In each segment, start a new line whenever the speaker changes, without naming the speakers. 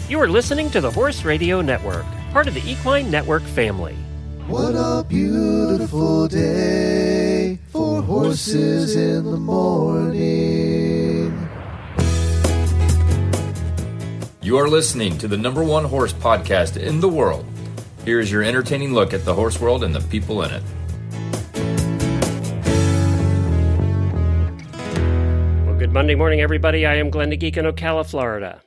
You are listening to the Horse Radio Network, part of the Equine Network family.
What a beautiful day for horses in the morning.
You are listening to the #1 horse podcast in the world. Here is your entertaining look at the horse world and the people in it.
Well, good Monday morning, everybody. I am Glenn the Geek in Ocala, Florida.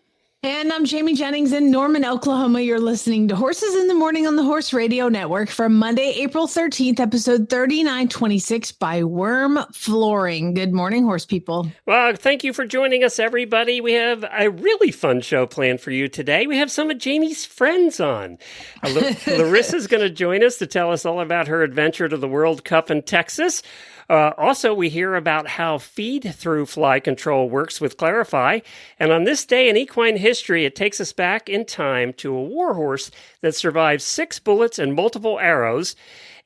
And I'm Jamie Jennings in Norman, Oklahoma. You're listening to Horses in the Morning on the Horse Radio Network for Monday, April 13th, episode 3926 by WERM Flooring. Good morning, horse people.
Well, thank you for joining us, everybody. We have a really fun show planned for you today. We have some of Jamie's friends on. Larissa's going to join us to tell us all about her adventure to the World Cup in Texas. Also, we hear about how feed-through fly control works with Clarify. And on this day in equine history, it takes us back in time to a warhorse that survived 6 bullets and multiple arrows.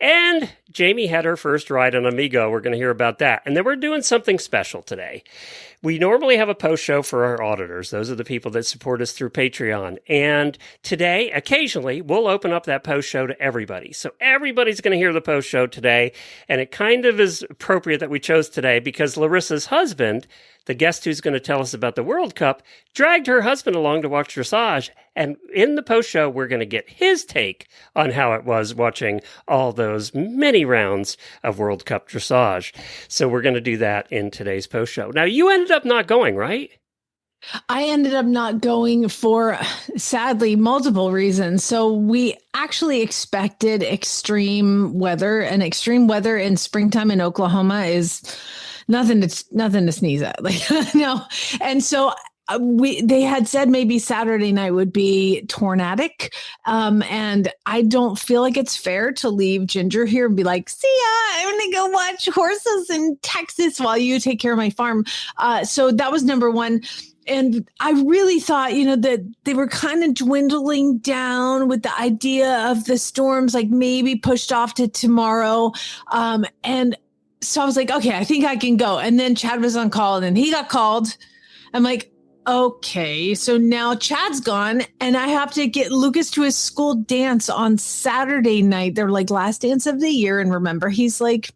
And Jamie had her first ride on Amigo. We're going to hear about that. And then we're doing something special today. We normally have a post show for our auditors. Those are the people that support us through Patreon. And today, occasionally, we'll open up that post show to everybody. So everybody's going to hear the post show today. And it kind of is appropriate that we chose today because Larissa's husband, the guest who's going to tell us about the World Cup, dragged her husband along to watch dressage. And in the post show, we're going to get his take on how it was watching all those many rounds of World Cup dressage. So we're going to do that in today's post show. Now, you ended up not going, right?
I ended up not going for, sadly, multiple reasons. So we actually expected extreme weather, and extreme weather in springtime in Oklahoma is nothing to sneeze at. Like, no. And so they had said maybe Saturday night would be tornadic. And I don't feel like it's fair to leave Ginger here and be like, see ya, I'm going to go watch horses in Texas while you take care of my farm. So that was number one. And I really thought, that they were kind of dwindling down with the idea of the storms, like maybe pushed off to tomorrow. And so I was like, okay, I think I can go. And then Chad was on call and then he got called. I'm like, okay, so now Chad's gone and I have to get Lucas to his school dance on Saturday night. They're like last dance of the year. And remember, he's like,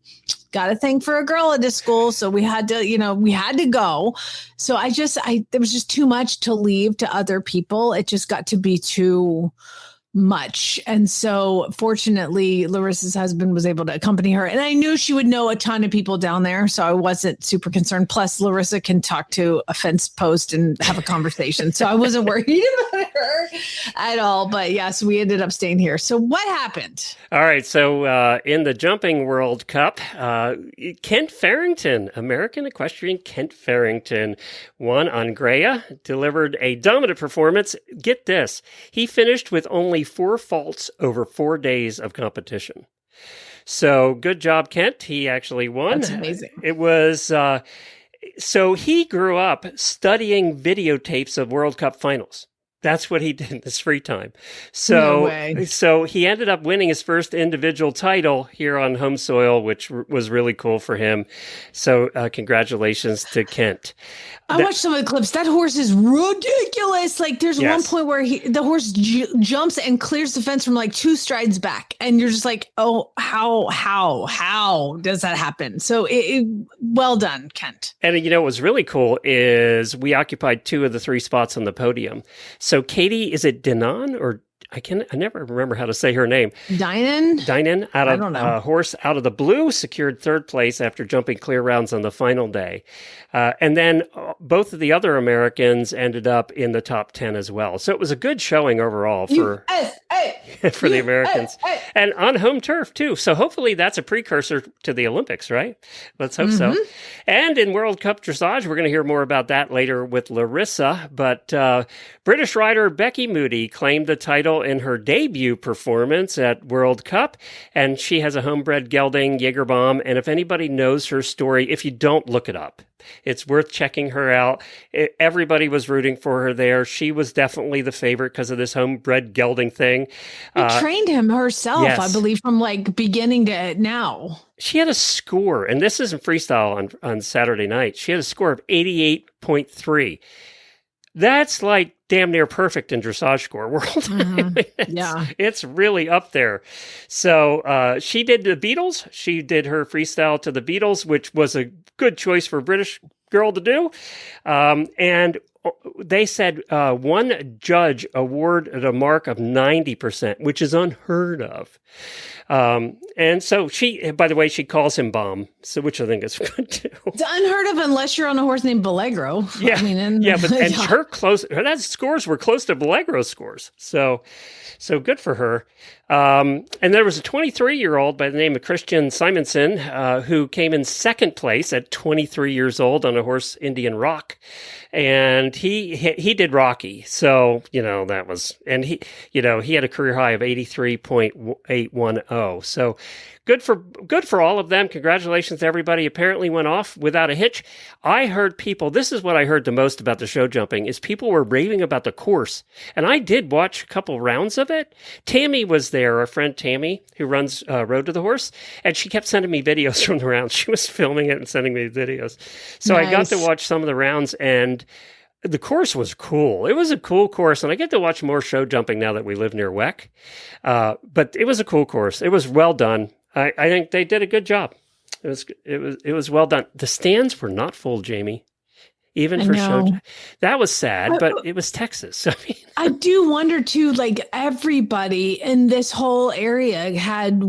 got a thing for a girl at his school. So we had to go. So there was just too much to leave to other people. It just got to be too much. And so fortunately, Larissa's husband was able to accompany her. And I knew she would know a ton of people down there. So I wasn't super concerned. Plus, Larissa can talk to a fence post and have a conversation. So I wasn't worried about her at all. But yes, we ended up staying here. So what happened?
All right. So in the Jumping World Cup, Kent Farrington, American equestrian Kent Farrington, won on Greya, delivered a dominant performance. Get this. He finished with only 4 faults over 4 days of competition. So good job, Kent. He actually won.
That's amazing.
It was, so he grew up studying videotapes of World Cup finals. That's what he did in his free time. So he ended up winning his first individual title here on home soil, which was really cool for him. So congratulations to Kent.
I watched some of the clips. That horse is ridiculous. Like there's one point where the horse jumps and clears the fence from like 2 strides back. And you're just like, oh, how does that happen? So well done, Kent.
And what was really cool is we occupied 2 of the 3 spots on the podium. So Katie, is it Denon or I never remember how to say her name.
Dynan,
out of horse out of the blue, secured 3rd place after jumping clear rounds on the final day. And then both of the other Americans ended up in the top 10 as well. So it was a good showing overall for the Americans. And on home turf, too. So hopefully that's a precursor to the Olympics, right? Let's hope so. And in World Cup dressage, we're going to hear more about that later with Larissa. But British rider Becky Moody claimed the title in her debut performance at World Cup. And she has a homebred gelding, Jägerbaum. And if anybody knows her story, if you don't, look it up. It's worth checking her out. Everybody was rooting for her there. She was definitely the favorite because of this homebred gelding thing.
She trained him herself,
yes.
I believe, from like beginning to now.
She had a score, and this isn't freestyle on Saturday night. She had a score of 88.3. That's like damn near perfect in dressage score world.
Yeah.
It's really up there. So she did the Beatles. She did her freestyle to the Beatles, which was a good choice for a British girl to do. And they said one judge awarded a mark of 90%, which is unheard of. And so she, by the way, she calls him Bomb, so which I think is good too.
It's unheard of unless you're on a horse named Bellegro.
Yeah,
I mean,
but her scores were close to Bellegro's scores. So good for her. And there was a 23-year-old by the name of Christian Simonson who came in second place at 23 years old on a horse Indian Rock, and he did Rocky. So that was, and he had a career high of 83.810. So good for all of them. Congratulations to everybody. Apparently went off without a hitch. I heard people, this is what I heard the most about the show jumping, is people were raving about the course. And I did watch a couple rounds of it. Tammy was there, our friend Tammy, who runs Road to the Horse, and she kept sending me videos from the rounds. She was filming it and sending me videos. So nice. I got to watch some of the rounds, and the course was cool. It was a cool course, and I get to watch more show jumping now that we live near WEC. But it was a cool course. It was well done. I think they did a good job. It was well done. The stands were not full, Jamie. Even for show. That was sad, but it was Texas.
I do wonder too, like everybody in this whole area had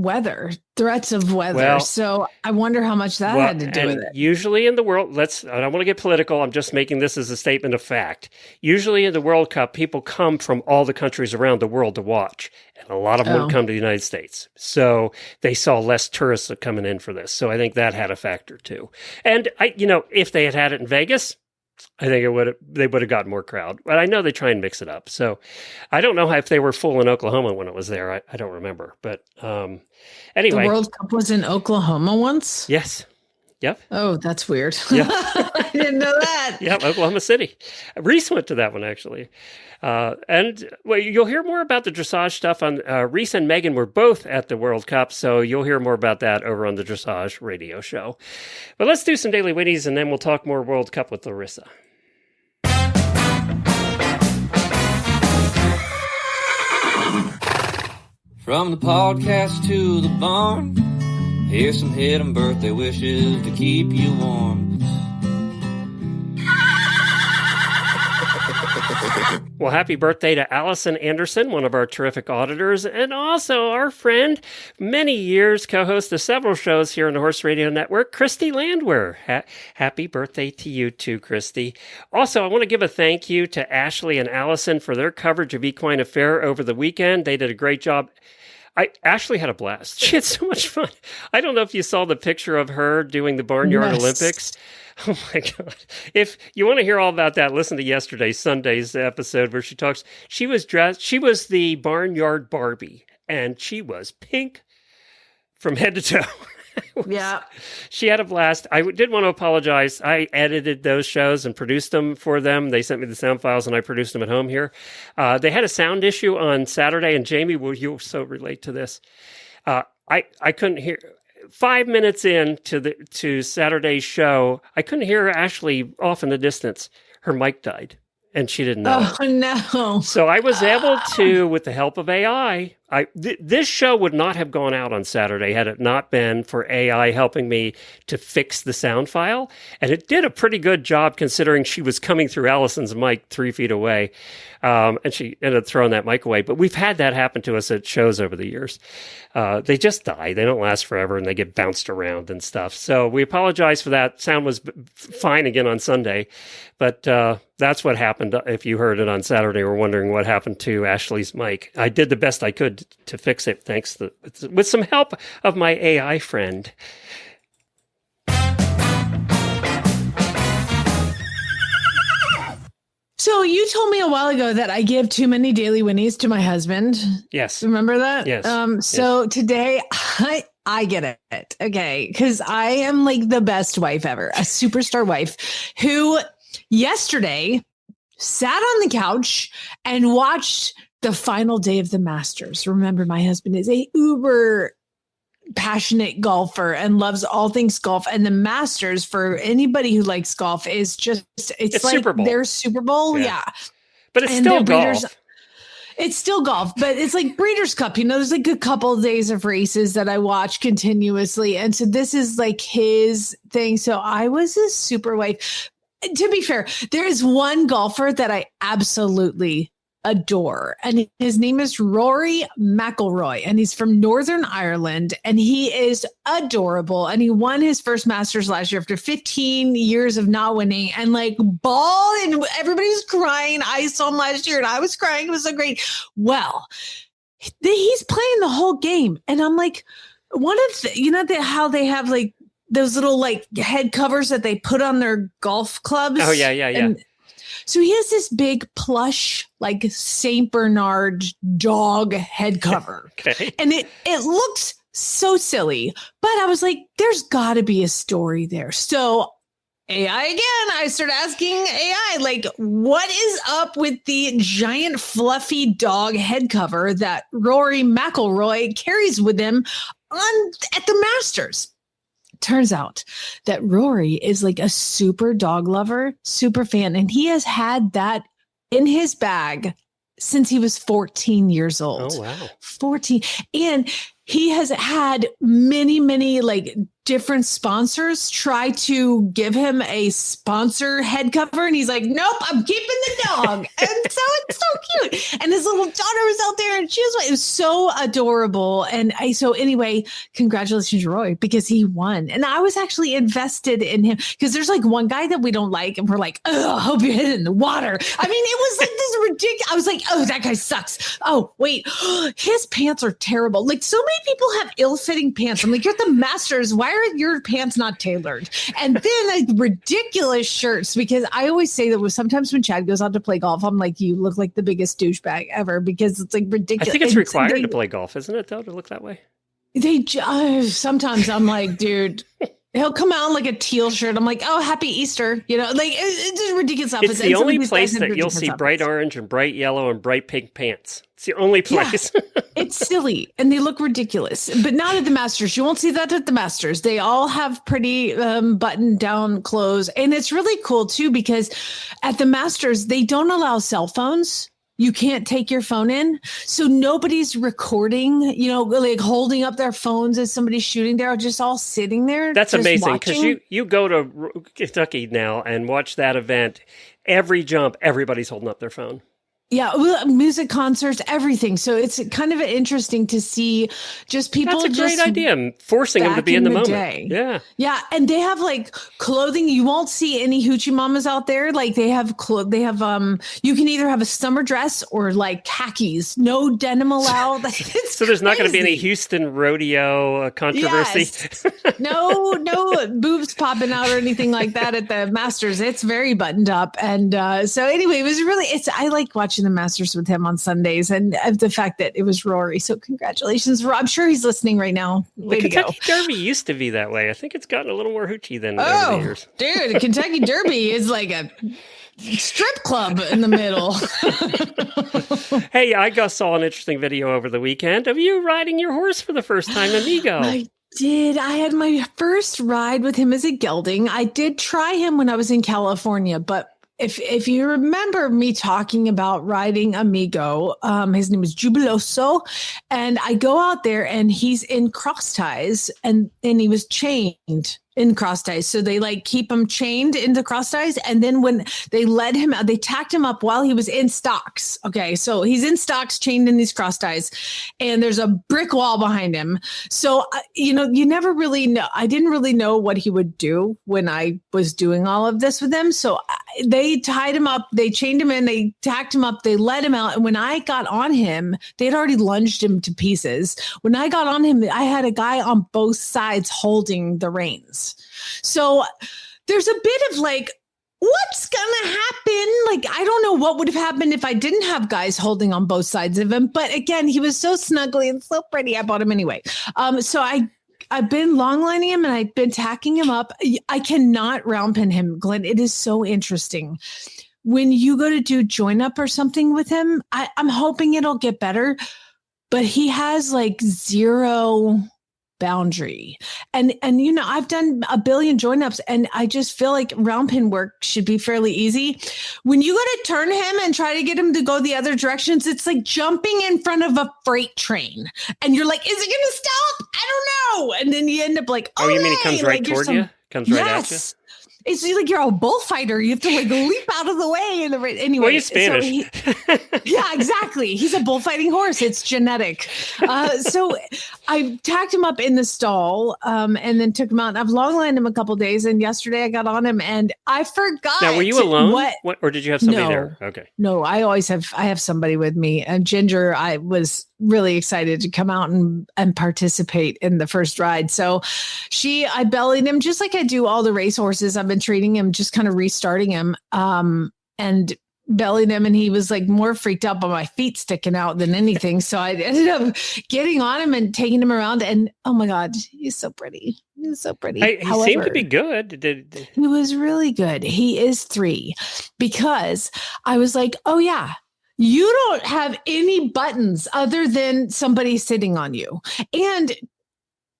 threats of weather.
Well,
so I wonder how much that had to do with it.
Usually in the world, I don't want to get political. I'm just making this as a statement of fact. Usually in the World Cup, people come from all the countries around the world to watch. And a lot of them would come to the United States. So they saw less tourists coming in for this. So I think that had a factor too. And if they had it in Vegas, I think they would have gotten more crowd, but I know they try and mix it up. So I don't know if they were full in Oklahoma when it was there. I don't remember, but anyway.
The World Cup was in Oklahoma once?
Yes. Yep.
Oh, that's weird.
Yep.
I didn't know that.
Yep, Oklahoma City. Reese went to that one, actually. And you'll hear more about the dressage stuff on Reese and Megan were both at the World Cup, so you'll hear more about that over on the Dressage radio show. But let's do some Daily Whinnies, and then we'll talk more World Cup with Larissa.
From the podcast to the barn, here's some HITM birthday wishes to keep you warm.
Well, happy birthday to Allison Anderson, one of our terrific auditors, and also our friend, many years co-host of several shows here on the Horse Radio Network, Christy Landwehr. Happy birthday to you too, Christy. Also, I want to give a thank you to Ashley and Allison for their coverage of Equine Affair over the weekend. They did a great job. Ashley had a blast. She had so much fun. I don't know if you saw the picture of her doing the Barnyard Olympics. Oh my God. If you want to hear all about that, listen to Sunday's episode where she talks. She was the Barnyard Barbie, and she was pink from head to toe.
Yeah.
She had a blast. I did want to apologize. I edited those shows and produced them for them. They sent me the sound files and I produced them at home here. They had a sound issue on Saturday, and Jamie, you'll so relate to this. I couldn't hear. 5 minutes to Saturday's show, I couldn't hear Ashley off in the distance. Her mic died, and she didn't know.
Oh, no.
So I was able to, with the help of AI, this show would not have gone out on Saturday had it not been for AI helping me to fix the sound file. And it did a pretty good job considering she was coming through Allison's mic 3 feet away. And she ended up throwing that mic away. But we've had that happen to us at shows over the years. They just die. They don't last forever, and they get bounced around and stuff. So we apologize for that. Sound was fine again on Sunday. But that's what happened. If you heard it on Saturday, we're wondering what happened to Ashley's mic. I did the best I could to fix it, thanks with some help of my AI friend.
So you told me a while ago that I give too many daily Whinnies to my husband.
Yes.
Remember that?
Yes.
So today I get it. Okay. Because I am like the best wife ever, a superstar wife who yesterday sat on the couch and watched the final day of the Masters. Remember, my husband is a uber passionate golfer and loves all things golf. And the Masters, for anybody who likes golf, is just, it's like
Super Bowl.
their Super Bowl. Yeah.
But it's
And
still
their
golf.
It's still golf, but it's like Breeders' Cup. You know, there's like a couple of days of races that I watch continuously. And so this is like his thing. So I was a super wife. To be fair, there is one golfer that I absolutely adore, and his name is Rory McIlroy, and he's from Northern Ireland, and he is adorable, and he won his first Masters last year after 15 years of not winning, and like ball, and everybody's crying. I saw him last year and I was crying. It was so great. Well, he's playing the whole game, and I'm like, one of the, you know, how they have like those little like head covers that they put on their golf clubs.
Oh yeah.
And so he has this big plush, like Saint Bernard dog head cover.
Okay.
And it looks so silly, but I was like, there's got to be a story there. So AI again, I started asking AI, like, what is up with the giant fluffy dog head cover that Rory McIlroy carries with him at the Masters? Turns out that Rory is like a super dog lover, super fan, and he has had that in his bag since he was 14 years old.
Oh, wow.
14. And he has had many like different sponsors try to give him a sponsor head cover. And he's like, nope, I'm keeping the dog. And so it's so cute. And his little daughter was out there and it was so adorable. And so anyway, congratulations, Roy, because he won. And I was actually invested in him because there's like one guy that we don't like. And we're like, oh, I hope you hit it in the water. I mean, it was like this ridiculous. I was like, oh, that guy sucks. Oh, wait, his pants are terrible. Like so many people have ill-fitting pants. I'm like, you're at the Masters. Why are your pants not tailored? And then like ridiculous shirts, because I always say that sometimes when Chad goes out to play golf, I'm like, you look like the biggest douchebag ever, because it's like ridiculous.
I think it's required to play golf, isn't it, though, to look that way?
Sometimes I'm like, dude, he'll come out in like a teal shirt. I'm like, oh, happy Easter. You know, like it's just ridiculous outfits.
It's the only place that you'll see bright orange and bright yellow and bright pink pants. It's the only place.
Yeah, it's silly and they look ridiculous, but not at the Masters. You won't see that at the Masters. They all have pretty buttoned down clothes. And it's really cool too, because at the Masters, they don't allow cell phones. You can't take your phone in. So nobody's recording, you know, like holding up their phones as somebody's shooting. They're just all sitting there.
That's amazing, because you go to Kentucky now and watch that event. Every jump, everybody's holding up their phone.
Yeah, music concerts, everything. So it's kind of interesting to see just people.
That's a great idea. Forcing them to be in the moment.
Day.
Yeah.
Yeah. And they have like clothing. You won't see any hoochie mamas out there. Like they have, you can either have a summer dress or like khakis, no denim allowed.
So there's not going to be any Houston rodeo controversy.
Yes. No boobs popping out or anything like that at the Masters. It's very buttoned up. And so anyway, it was really, I like watching the Masters with him on Sundays, and the fact that it was Rory. So congratulations, Rory. I'm sure he's listening right now. Way
the
to go.
Kentucky Derby used to be that way. I think it's gotten a little more hoochie than over the years.
Dude, the Kentucky Derby is like a strip club in the middle.
Hey, I saw an interesting video over the weekend of you riding your horse for the first time, Amigo.
I did. I had my first ride with him as a gelding. I did try him when I was in California, but if you remember me talking about riding Amigo, his name is Jubiloso, and I go out there and he's in cross ties and he was chained in cross ties. So they like keep him chained into cross ties. And then when they let him out, they tacked him up while he was in stocks. Okay. So he's in stocks, chained in these cross ties, and there's a brick wall behind him. So, you never really know. I didn't really know what he would do when I was doing all of this with him. So they tied him up, they chained him in, they tacked him up, they let him out. And when I got on him, they'd already lunged him to pieces. When I got on him, I had a guy on both sides holding the reins. So there's a bit of like, what's gonna happen? Like, I don't know what would have happened if I didn't have guys holding on both sides of him. But again, he was so snuggly and so pretty. I bought him anyway. So I've been long lining him and I've been tacking him up. I cannot round pin him, Glenn. It is so interesting. When you go to do join up or something with him, I'm hoping it'll get better, but he has like zero boundary. And I've done a billion join ups, and I just feel like round pin work should be fairly easy. When you go to turn him and try to get him to go the other directions, it's like jumping in front of a freight train, and you're like, is it going to stop? I don't know. And then you end up like,
oh, you mean he comes right toward you? Comes right at you?
It's like you're a bullfighter. You have to like leap out of the way. Anyway,
well, he's Spanish.
Yeah, exactly. He's a bullfighting horse. It's genetic. So I tacked him up in the stall and then took him out. I've long lined him a couple of days. And yesterday I got on him and I forgot.
Now, were you alone? What, or did you have somebody there? Okay.
No, I have somebody with me. And Ginger, I was really excited to come out and participate in the first ride. So I bellied him just like I do all the race horses. I've been treating him, just kind of restarting him, and bellied him. And he was like more freaked out by my feet sticking out than anything. So I ended up getting on him and taking him around. And oh my God, he's so pretty. He's so pretty.
He seemed to be good.
He was really good. He is 3 because I was like, oh yeah, you don't have any buttons other than somebody sitting on you. And,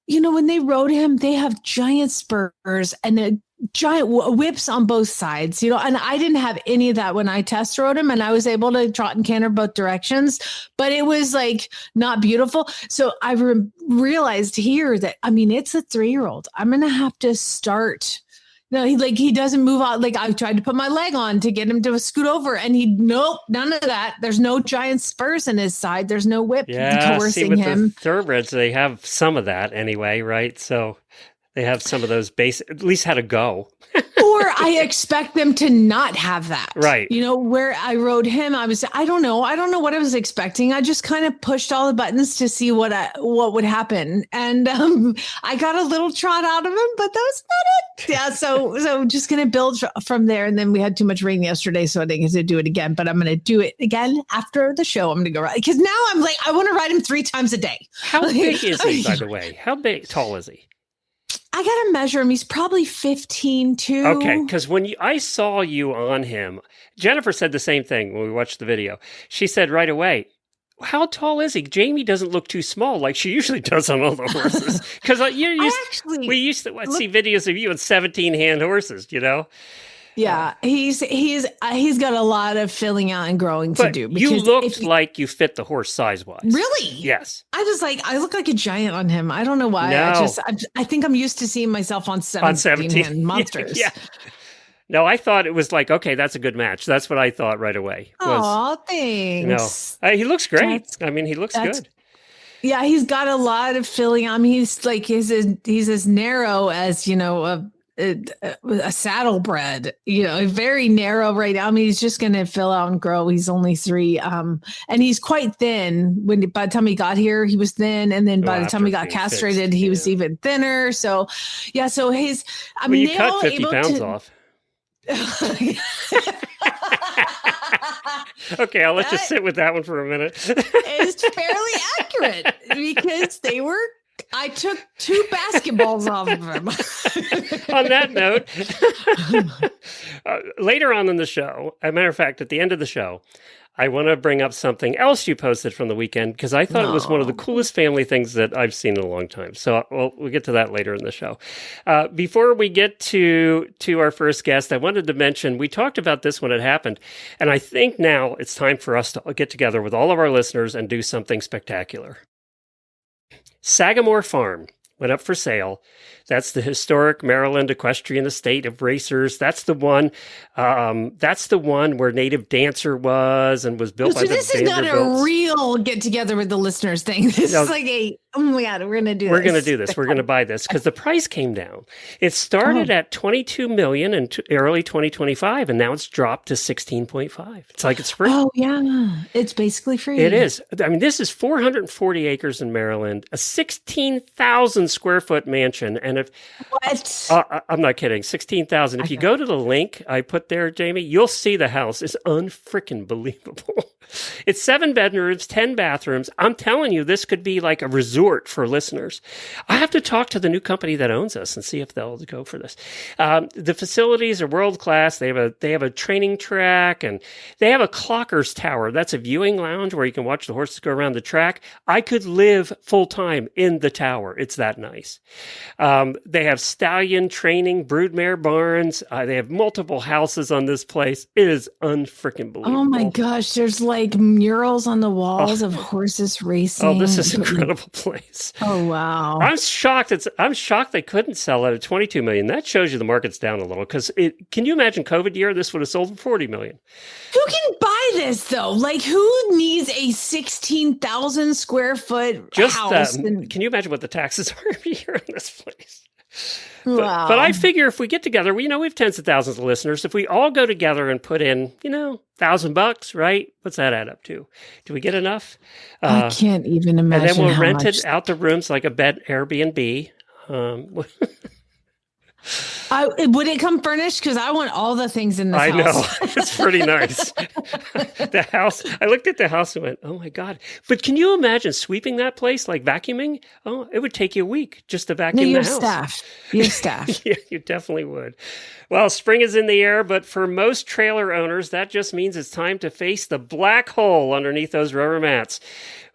when they rode him, they have giant spurs and giant whips on both sides, and I didn't have any of that when I test rode him, and I was able to trot and canter both directions, but it was like not beautiful. So I realized here that, it's a 3-year-old. I'm going to have to start. No, he doesn't move out. Like I tried to put my leg on to get him to scoot over, and nope, none of that. There's no giant spurs in his side. There's no whip coercing him.
The thoroughbreds, they have some of that anyway, right? So they have some of those basic, at least how to go.
Or I expect them to not have that.
Right.
Where I rode him, I don't know what I was expecting. I just kind of pushed all the buttons to see what would happen. And I got a little trot out of him, but that was not it. Yeah. So just going to build from there. And then we had too much rain yesterday, so I didn't get to do it again, but I'm going to do it again after the show. I'm going to go ride, because now I'm like, I want to ride him 3 times a day.
How big is he, by the way? How tall is he?
I got to measure him. He's probably 15 too.
Okay, because when I saw you on him, Jennifer said the same thing when we watched the video. She said right away, how tall is he? Jamie doesn't look too small like she usually does on all the horses. Because we used to see videos of you on 17-hand horses,
Yeah, he's got a lot of filling out and growing to do.
You looked like you fit the horse size-wise.
Really?
Yes.
I look like a giant on him. I don't know why.
No.
I think I'm used to seeing myself on 17 monsters.
Yeah. No, I thought it was like, okay, that's a good match. That's what I thought right away.
Oh, thanks.
He looks great. He looks good.
Yeah, he's got a lot of filling. He's like he's as narrow as a saddlebred, very narrow right now. He's just going to fill out and grow. He's only 3. And he's quite thin. By the time he got here, he was thin. And then by the time he got castrated, he was even thinner. So, yeah. So
you cut 50 pounds off. Okay, I'll let you sit with that one for a minute.
It's fairly accurate because I took 2 basketballs off of him.
On that note, later on in the show, as a matter of fact, at the end of the show, I want to bring up something else you posted from the weekend because I thought it was one of the coolest family things that I've seen in a long time. So we'll get to that later in the show. Before we get to our first guest, I wanted to mention, we talked about this when it happened, and I think now it's time for us to get together with all of our listeners and do something spectacular. Sagamore Farm went up for sale. That's the historic Maryland equestrian estate of racers. That's the one. That's the one where Native Dancer was and was built by the Vanderbilts.
This is not a real get together with the listeners thing. This is like oh my God, we're going to do this.
We're going to do this. We're going to buy this because the price came down. It started at $22 million in early 2025, and now it's dropped to $16.5. It's like it's free.
Oh yeah, it's basically free.
It is. This is 440 acres in Maryland, a 16,000 square foot mansion, and
what?
I'm not kidding. 16,000. If you go to the link I put there, Jamie, you'll see the house. It's unfreaking believable. It's 7 bedrooms, 10 bathrooms. I'm telling you, this could be like a resort for listeners. I have to talk to the new company that owns us and see if they'll go for this. The facilities are world class. They have a training track, and they have a clockers tower. That's a viewing lounge where you can watch the horses go around the track. I could live full time in the tower. It's that nice. They have stallion training, broodmare barns. They have multiple houses on this place. It is unfreaking believable.
Oh my gosh, there's like murals on the walls of horses racing.
Oh, this is an incredible place.
Oh wow.
I'm shocked they couldn't sell it at $22 million. That shows you the market's down a little, because can you imagine COVID year? This would have sold for $40 million.
Who can buy this though? Like, who needs a 16,000 square foot house?
Can you imagine what the taxes are every year in this place?
Wow.
But I figure if we get together, we have tens of thousands of listeners. If we all go together and put in, $1,000, right? What's that add up to? Do we get enough?
I can't even imagine.
And then we'll rent
much.
it out the rooms like a bed Airbnb.
Would it come furnished? Because I want all the things in this house.
I know. It's pretty nice. The house, I looked at the house and went, oh my God. But can you imagine sweeping that place, like vacuuming? Oh, it would take you a week just to vacuum the house.
You have staff.
Yeah, you definitely would. Well, spring is in the air, but for most trailer owners, that just means it's time to face the black hole underneath those rubber mats.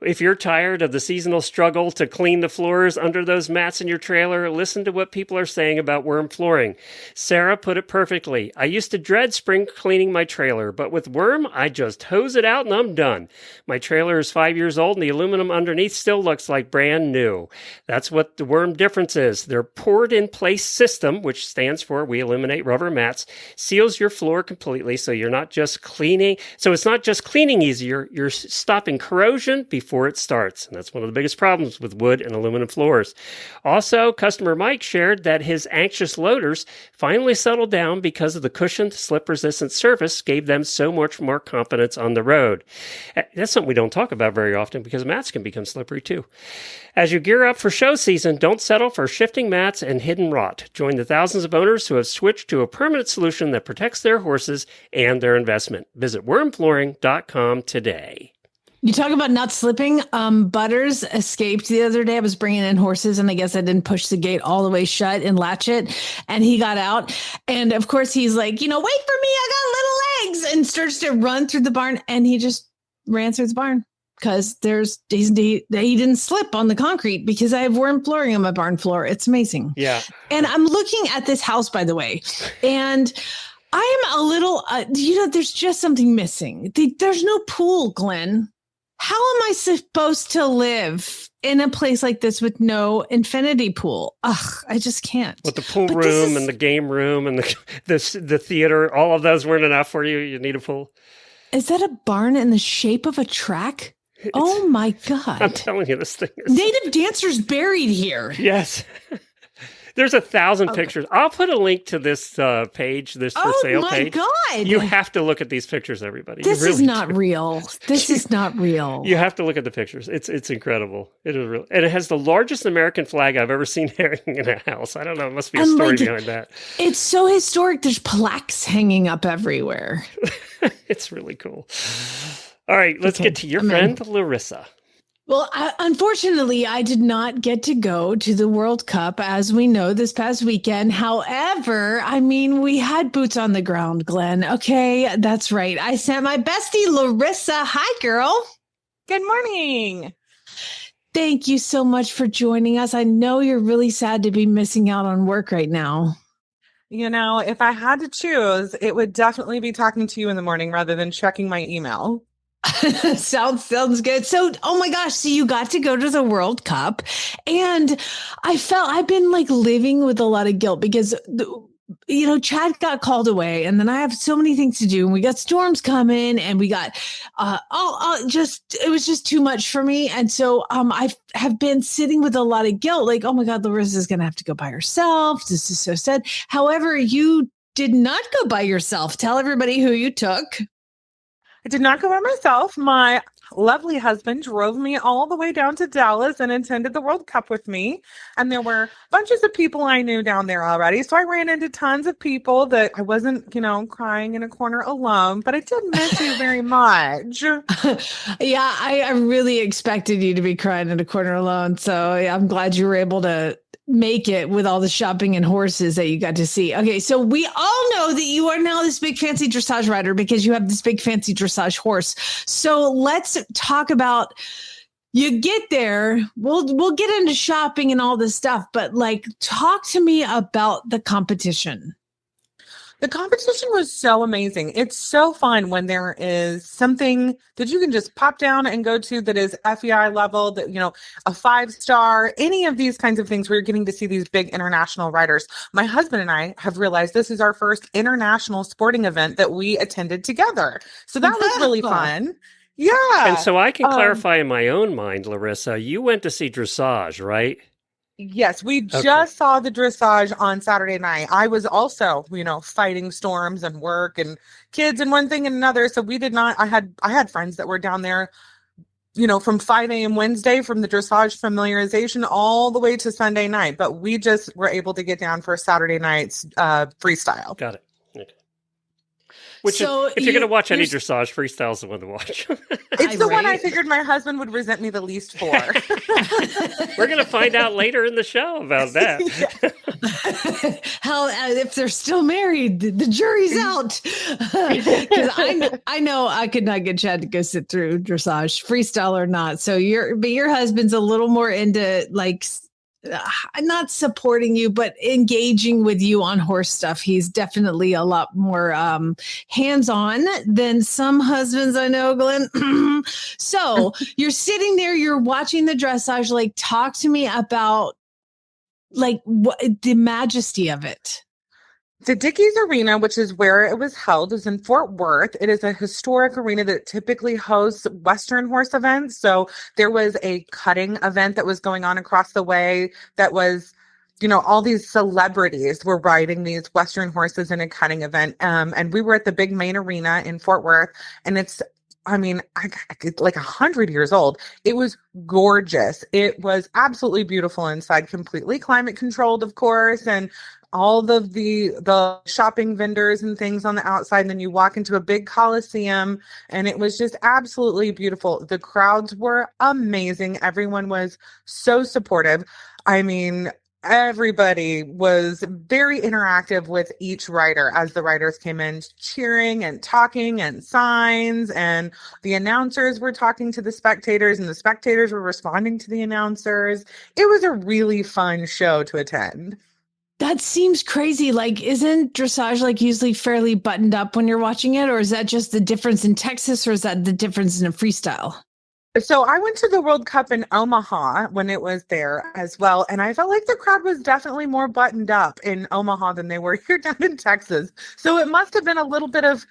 If you're tired of the seasonal struggle to clean the floors under those mats in your trailer, listen to what people are saying about WERM flooring. Sarah put it perfectly. I used to dread spring cleaning my trailer, but with WERM, I just hose it out and I'm done. My trailer is 5 years old and the aluminum underneath still looks like brand new. That's what the WERM difference is. Their poured-in-place system, which stands for We Eliminate Rubber Mats, seals your floor completely so you're not just cleaning. So it's not just cleaning easier, you're stopping corrosion before it starts. And that's one of the biggest problems with wood and aluminum floors. Also, customer Mike shared that his anxious loaders finally settled down because of the cushioned, slip-resistant surface gave them so much more confidence on the road. That's something we don't talk about very often because mats can become slippery too. As you gear up for show season, don't settle for shifting mats and hidden rot. Join the thousands of owners who have switched to a permanent solution that protects their horses and their investment. Visit wormflooring.com today.
You talk about not slipping. Butters escaped the other day. I was bringing in horses, and I guess I didn't push the gate all the way shut and latch it. And he got out. And of course, he's like, wait for me. I got little legs, and starts to run through the barn. And he just ran through the barn because he didn't slip on the concrete because I have WERM flooring on my barn floor. It's amazing. Yeah. And I'm looking at this house, by the way, and I am a little, there's just something missing. There's no pool, Glenn. How am I supposed to live in a place like this with no infinity pool? Ugh, I just can't.
With the pool room and the game room and the theater, all of those weren't enough for you. You need a pool.
Is that a barn in the shape of a track? Oh my God.
I'm telling you, this thing is...
Native dancers buried here.
Yes. There's 1,000 pictures. I'll put a link to this page, this for sale page. Oh my God. You have to look at these pictures, everybody.
This is not real. This is not real.
You have to look at the pictures. It's incredible. It is real. And it has the largest American flag I've ever seen hanging in a house. I don't know. It must be a story behind that.
It's so historic. There's plaques hanging up everywhere.
It's really cool. All right, let's get to your friend, Larissa.
Well, unfortunately, I did not get to go to the World Cup, as we know, this past weekend. However, we had boots on the ground, Glenn. Okay, that's right. I sent my bestie, Larissa. Hi, girl.
Good morning.
Thank you so much for joining us. I know you're really sad to be missing out on work right now.
If I had to choose, it would definitely be talking to you in the morning rather than checking my email.
Sounds good. So, oh my gosh, so you got to go to the World Cup, and I've been living with a lot of guilt because Chad got called away, and then I have so many things to do, and we got storms coming, and we got it was just too much for me. And so I have been sitting with a lot of guilt, oh my God, Larissa is going to have to go by herself. This is so sad. However, you did not go by yourself. Tell everybody who you took.
I did not go by myself. My lovely husband drove me all the way down to Dallas and attended the World Cup with me. And there were bunches of people I knew down there already. So I ran into tons of people that I wasn't, crying in a corner alone, but I did miss you very much.
Yeah, I really expected you to be crying in a corner alone. So yeah, I'm glad you were able to make it with all the shopping and horses that you got to see. Okay, so we all know that you are now this big fancy dressage rider because you have this big fancy dressage horse. So let's talk about, you get there, we'll get into shopping and all this stuff, but like talk to me about the competition.
The competition was so amazing. It's so fun when there is something that you can just pop down and go to that is FEI level, that, a 5-star, any of these kinds of things where you're getting to see these big international riders. My husband and I have realized this is our first international sporting event that we attended together. So that was really fun. Yeah.
And so I can clarify in my own mind, Larissa, you went to see dressage, right?
Yes, we just saw the dressage on Saturday night. I was also, fighting storms and work and kids and one thing and another. So we did not, I had friends that were down there, from 5 a.m. Wednesday from the dressage familiarization all the way to Sunday night. But we just were able to get down for Saturday night's freestyle.
Got it. Okay. Which so is, if you're going to watch any dressage, freestyle is the one to watch.
It's the one I figured my husband would resent me the least for.
We're going to find out later in the show about that.
Hell, if they're still married, the jury's out. Because I know I could not get Chad to go sit through dressage, freestyle or not. So your husband's a little more into like, not supporting you, but engaging with you on horse stuff. He's definitely a lot more hands-on than some husbands I know, Glenn. So you're sitting there, you're watching the dressage. Like, talk to me about like what the majesty of it.
The Dickies Arena, which is where it was held, is in Fort Worth. It is a historic arena that typically hosts Western horse events. So there was a cutting event that was going on across the way that was, all these celebrities were riding these Western horses in a cutting event. And we were at the big main arena in Fort Worth, and it's like 100 years old. It was gorgeous. It was absolutely beautiful inside, completely climate controlled, of course, and all of the shopping vendors and things on the outside. And then you walk into a big coliseum, and it was just absolutely beautiful. The crowds were amazing. Everyone was so supportive. I mean, everybody was very interactive with each rider as the riders came in, cheering and talking and signs, and the announcers were talking to the spectators and the spectators were responding to the announcers. It was a really fun show to attend.
That seems crazy. Like, isn't dressage like usually fairly buttoned up when you're watching it? Or is that just the difference in Texas, or is that the difference in a freestyle?
So I went to the World Cup in Omaha when it was there as well. And I felt like the crowd was definitely more buttoned up in Omaha than they were here down in Texas. So it must have been a little bit of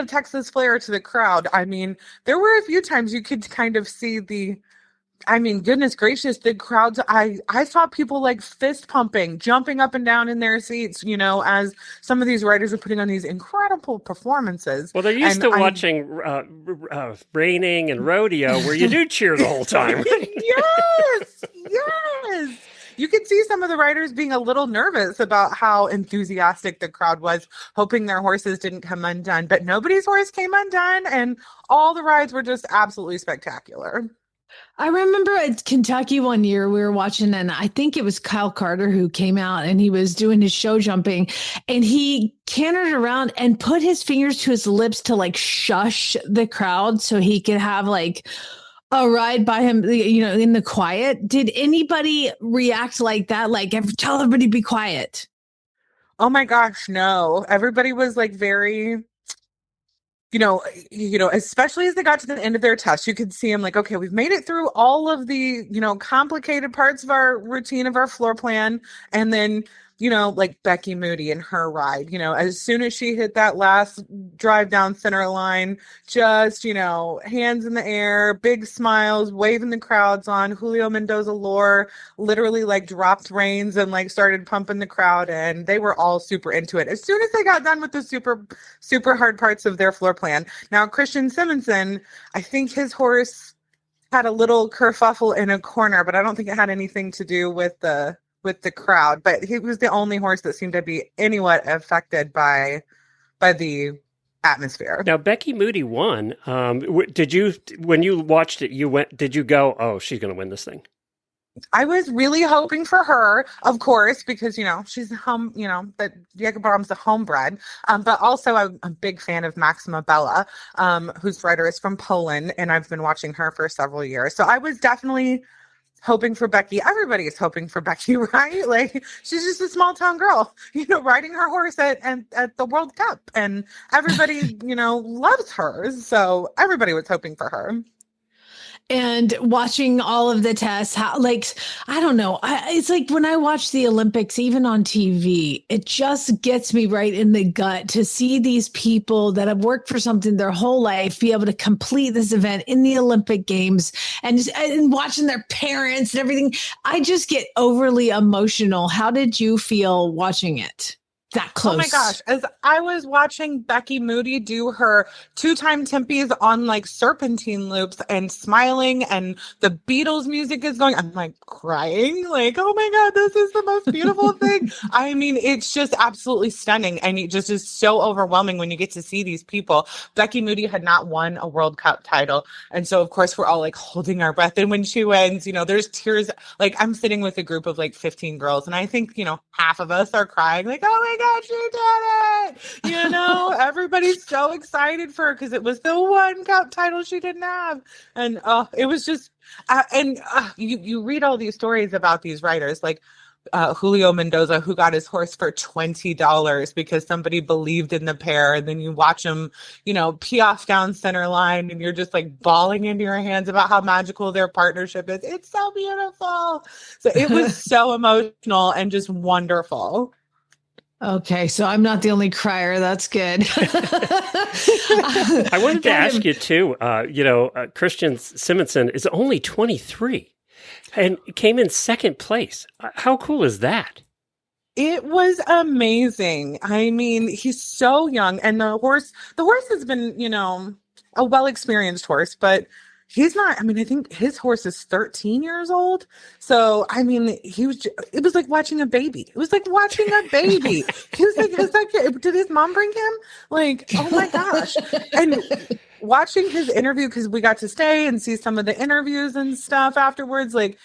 Texas flair to the crowd. I mean, there were a few times you could kind of see goodness gracious, the crowds. I saw people like fist pumping, jumping up and down in their seats, as some of these riders were putting on these incredible performances.
Well, they're used to watching reining and rodeo where you do cheer the whole time.
Yes. You could see some of the riders being a little nervous about how enthusiastic the crowd was, hoping their horses didn't come undone. But nobody's horse came undone, and all the rides were just absolutely spectacular.
I remember at Kentucky one year we were watching, and I think it was Kyle Carter who came out, and he was doing his show jumping, and he cantered around and put his fingers to his lips to like shush the crowd so he could have like a ride by him, in the quiet. Did anybody react like that? Like, tell everybody to be quiet.
Oh my gosh, no. Everybody was like very, especially as they got to the end of their test, you could see them like, okay, we've made it through all of the, complicated parts of our routine, of our floor plan. And then, like Becky Moody and her ride, as soon as she hit that last drive down center line, just, hands in the air, big smiles, waving the crowds on. Julio Mendoza Lore literally like dropped reins and like started pumping the crowd, and they were all super into it as soon as they got done with the super, super hard parts of their floor plan. Now, Christian Simonson, I think his horse had a little kerfuffle in a corner, but I don't think it had anything to do with the crowd. But he was the only horse that seemed to be anywhat affected by the atmosphere.
Now, Becky Moody won. Did you, when you watched it, did you go, oh, she's going to win this thing?
I was really hoping for her, of course, because, she's home, that Jacob Brahm's the homebred. But also I'm a big fan of Maxima Bella, whose rider is from Poland, and I've been watching her for several years. So I was definitely hoping for Becky. Everybody is hoping for Becky, right? Like, she's just a small town girl, riding her horse at the World Cup, and everybody, loves her. So everybody was hoping for her.
And watching all of the tests, I don't know. It's like when I watch the Olympics, even on TV, it just gets me right in the gut to see these people that have worked for something their whole life be able to complete this event in the Olympic Games, and watching their parents and everything. I just get overly emotional. How did you feel watching it? That close.
Oh my gosh. As I was watching Becky Moody do her 2-time tempies on like serpentine loops and smiling, and the Beatles music is going, I'm like crying, like, oh my God, this is the most beautiful thing. I mean, it's just absolutely stunning. And it just is so overwhelming when you get to see these people. Becky Moody had not won a World Cup title. And so of course we're all like holding our breath. And when she wins, there's tears. Like, I'm sitting with a group of like 15 girls, and I think, half of us are crying, like, oh my God, she did it! Everybody's so excited for her because it was the one cup title she didn't have. And it was just, you read all these stories about these riders, like Julio Mendoza, who got his horse for $20 because somebody believed in the pair. And then you watch him, pee off down center line, and you're just like bawling into your hands about how magical their partnership is. It's so beautiful. So it was so emotional and just wonderful.
Okay, so I'm not the only crier. That's good.
I wanted to ask you too. Christian Simonson is only 23 and came in second place. How cool is that?
It was amazing. I mean, he's so young, and the horse has been, a well-experienced horse, but he's not. I mean, I think his horse is 13 years old. So, I mean, it was like watching a baby. It was like watching a baby. He was like, did his mom bring him? Like, oh my gosh. And watching his interview, because we got to stay and see some of the interviews and stuff afterwards, like,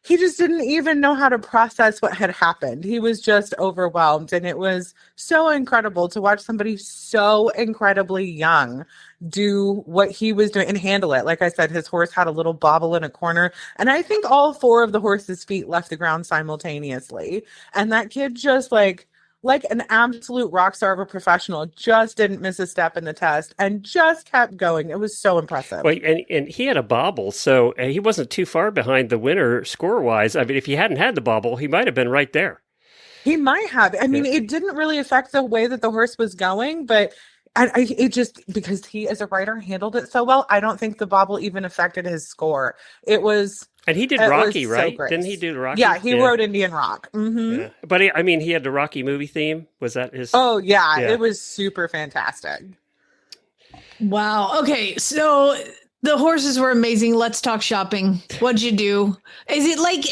he just didn't even know how to process what had happened. He was just overwhelmed. And it was so incredible to watch somebody so incredibly young do what he was doing and handle it. Like I said, his horse had a little bobble in a corner. And I think all 4 of the horse's feet left the ground simultaneously. And that kid just like an absolute rock star of a professional, just didn't miss a step in the test and just kept going. It was so impressive.
Well, and he had a bobble, so he wasn't too far behind the winner score-wise. I mean, if he hadn't had the bobble, he might have been right there.
He might have. I mean, it didn't really affect the way that the horse was going, but it just, because he as a rider handled it so well, I don't think the bobble even affected his score. It was...
And he did Rocky, right? Didn't he do Rocky?
Yeah, he rode Indian Rock. Mm-hmm.
Yeah. But he had the Rocky movie theme. Was that his?
Oh, yeah. It was super fantastic.
Wow. Okay. So the horses were amazing. Let's talk shopping. What'd you do? Is it like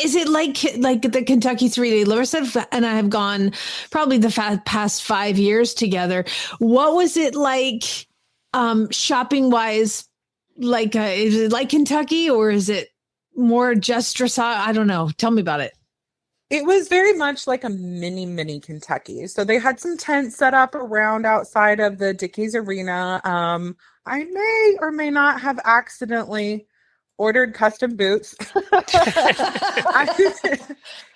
the Kentucky 3-day? Larissa and I have gone probably the past 5 years together. What was it like shopping wise? Is it like Kentucky, or is it more just dressage? I don't know. Tell me about it.
It was very much like a mini Kentucky. So they had some tents set up around outside of the Dickies Arena. I may or may not have accidentally ordered custom boots.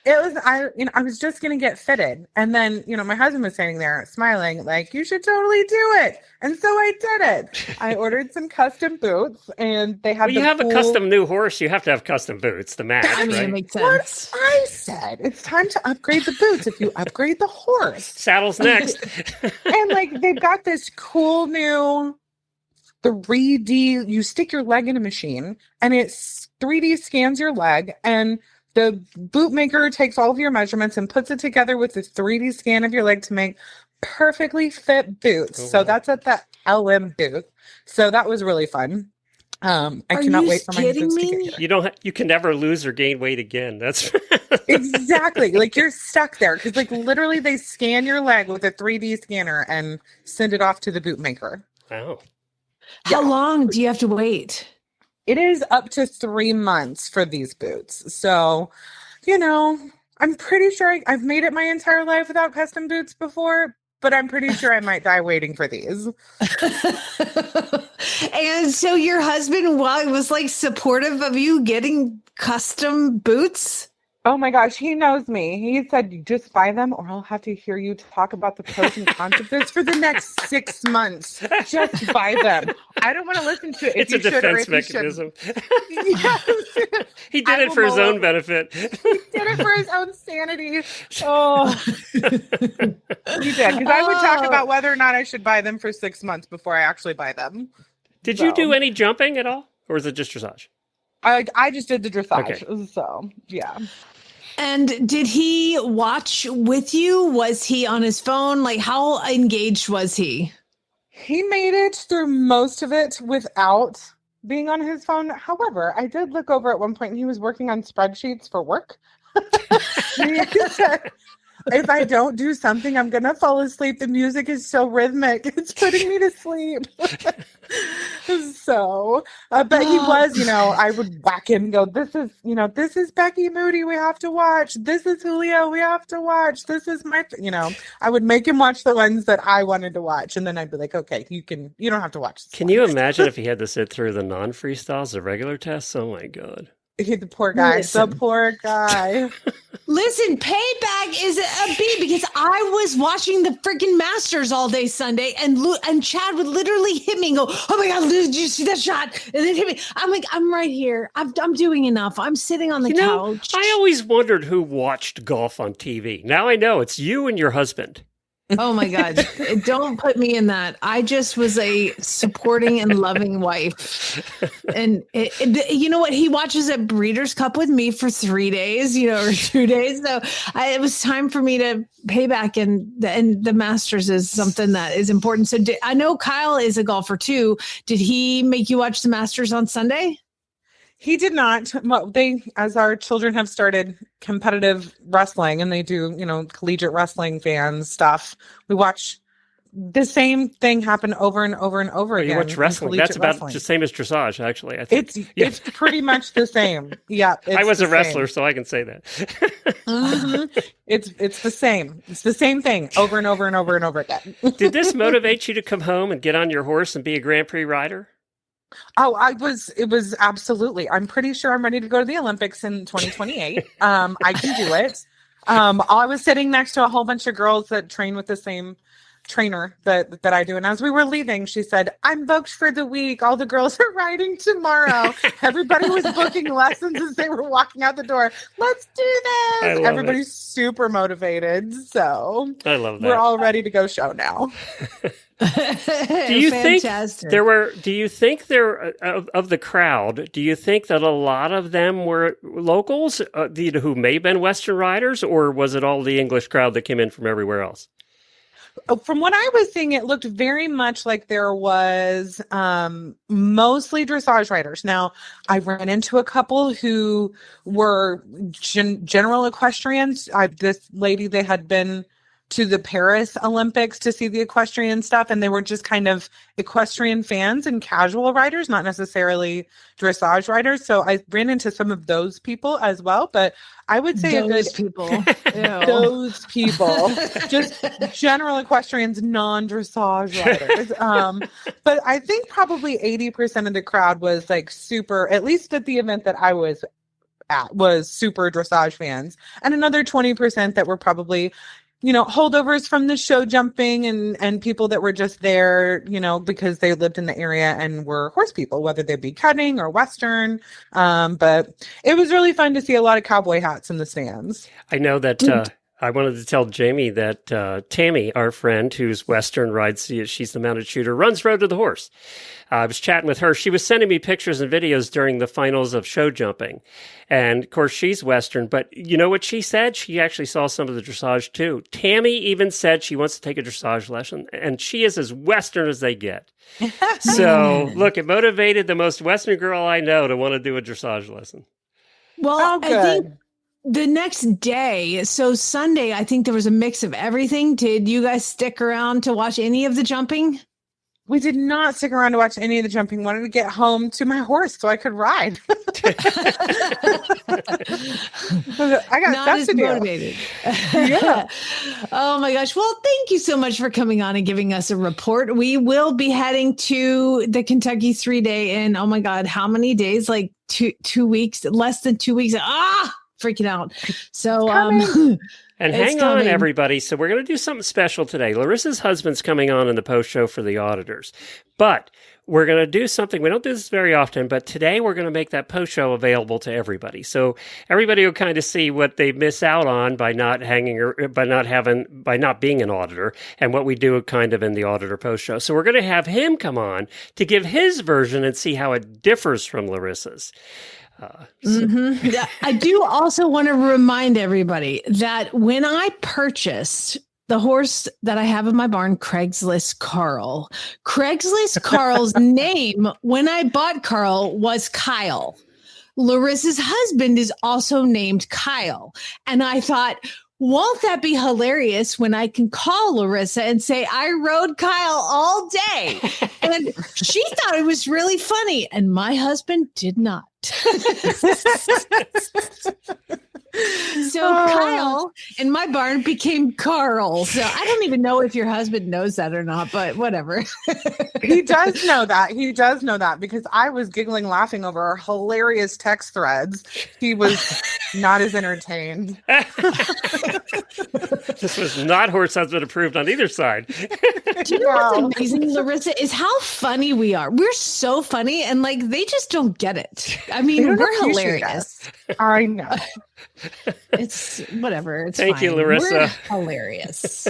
I was just going to get fitted. And then, my husband was standing there smiling like, you should totally do it. And so I did it. I ordered some custom boots and they have
you have a custom new horse. You have to have custom boots to match,
I mean,
right?
it makes sense.
What I said, it's time to upgrade the boots if you upgrade the horse.
Saddles next.
And like, they've got this cool new 3D, you stick your leg in a machine and it 3D scans your leg, and the bootmaker takes all of your measurements and puts it together with this 3D scan of your leg to make perfectly fit boots. So that's at the LM booth. So that was really fun. I cannot wait for my boots to get here.
You can never lose or gain weight again. That's
exactly. Like, you're stuck there because like literally they scan your leg with a 3D scanner and send it off to the bootmaker.
Wow.
How long do you have to wait?
It is up to 3 months for these boots. So, I'm pretty sure I've made it my entire life without custom boots before, but I'm pretty sure I might die waiting for these.
And so your husband was like supportive of you getting custom boots?
Oh my gosh, he knows me. He said, just buy them or I'll have to hear you talk about the pros and cons of this for the next 6 months. Just buy them. I don't want to listen to it.
It's a defense mechanism.
Yes.
He did it for his own benefit.
He did it for his own sanity. Oh, he did. Because I would talk about whether or not I should buy them for 6 months before I actually buy them.
Did you do any jumping at all? Or was it just dressage?
I just did the dressage.
Okay.
So, yeah.
And did he watch with you? Was he on his phone? Like, how engaged was he?
He made it through most of it without being on his phone. However, I did look over at one point and he was working on spreadsheets for work. He said, if I don't do something, I'm going to fall asleep. The music is so rhythmic. It's putting me to sleep. So, but he was, I would whack him and go, this is Becky Moody. We have to watch. This is Julio. We have to watch. This is I would make him watch the ones that I wanted to watch. And then I'd be like, okay, you don't have to watch this.
Can you imagine if he had to sit through the non-freestyles, the regular tests? Oh my God.
The poor guy.
Listen.
The poor guy.
Listen, payback is a B because I was watching the freaking Masters all day Sunday, and Chad would literally hit me and go, "Oh my God, did you see that shot?" And then hit me. I'm like, "I'm right here. I'm doing enough. I'm sitting on the couch."
I always wondered who watched golf on TV. Now I know it's you and your husband.
Oh my God. Don't put me in that. I just was a supporting and loving wife. And you know what? He watches a Breeders' Cup with me for 3 days, or 2 days. So it was time for me to pay back. And the Masters is something that is important. So I know Kyle is a golfer too. Did he make you watch the Masters on Sunday?
He did not. Well, as our children have started competitive wrestling and they do, collegiate wrestling fan stuff, we watch the same thing happen over and over and over again.
You watch wrestling. That's about the same as dressage, actually. I think.
It's pretty much the same. Yeah.
I was a wrestler, so I can say that.
Mm-hmm. It's the same. It's the same thing over and over and over and over again.
Did this motivate you to come home and get on your horse and be a Grand Prix rider?
Oh, it was absolutely. I'm pretty sure I'm ready to go to the Olympics in 2028. I can do it. I was sitting next to a whole bunch of girls that train with the same trainer that I do. And as we were leaving, she said, "I'm booked for the week. All the girls are riding tomorrow." Everybody was booking lessons as they were walking out the door. Let's do this. Everybody's super motivated. So
I love that.
We're all ready to go show now.
Do you think of the crowd, do you think that a lot of them were locals who may have been Western riders, or was it all the English crowd that came in from everywhere else?
From what I was seeing, it looked very much like there was mostly dressage riders. Now, I ran into a couple who were general equestrians. This lady, they had been to the Paris Olympics to see the equestrian stuff, and they were just kind of equestrian fans and casual riders, not necessarily dressage riders. So I ran into some of those people as well, but I would say
those people,
those people, just general equestrians, non-dressage riders. But I think probably 80% of the crowd was like super, at least at the event that I was at, was super dressage fans, and another 20% that were probably, you know, holdovers from the show jumping and people that were just there, you know, because they lived in the area and were horse people, whether they be cutting or Western. But it was really fun to see a lot of cowboy hats in the stands.
I know that I wanted to tell Jamie that Tammy, our friend who's Western, rides, she's the mounted shooter, runs Road to the Horse. I was chatting with her. She was sending me pictures and videos during the finals of show jumping. And of course, she's Western, but you know what she said? She actually saw some of the dressage too. Tammy even said she wants to take a dressage lesson, and she is as Western as they get. So look, it motivated the most Western girl I know to want to do a dressage lesson.
Well, I think the next day, so Sunday, I think there was a mix of everything. Did you guys stick around to watch any of the jumping?
We did not stick around to watch any of the jumping. Wanted to get home to my horse so I could ride. I got
not as
to do.
Motivated.
Yeah.
Oh my gosh. Well, thank you so much for coming on and giving us a report. We will be heading to the Kentucky 3-day in, oh my God, how many days? Like two weeks, less than 2 weeks. Freaking out. So,
and hang on, everybody. So we're going to do something special today. Larissa's husband's coming on in the post show for the auditors, but we're going to do something. We don't do this very often, but today we're going to make that post show available to everybody. So everybody will kind of see what they miss out on by not being an auditor, and what we do kind of in the auditor post show. So we're going to have him come on to give his version and see how it differs from Larissa's.
I do also want to remind everybody that when I purchased the horse that I have in my barn, Craigslist Carl's name when I bought Carl was Kyle. Larissa's husband is also named Kyle. And I thought, won't that be hilarious when I can call Larissa and say, I rode Kyle all day? And she thought it was really funny. And my husband did not. So Kyle in my barn became Carl. So I don't even know if your husband knows that or not, but whatever.
He does know that. He does know that because I was giggling, laughing over our hilarious text threads. He was not as entertained.
This was not horse husband approved on either side.
Do you know what's amazing, Larissa, is how funny we are. We're so funny, and like they just don't get it. I mean, we're hilarious.
I know.
It's whatever. It's
Thank you, Larissa.
We're hilarious.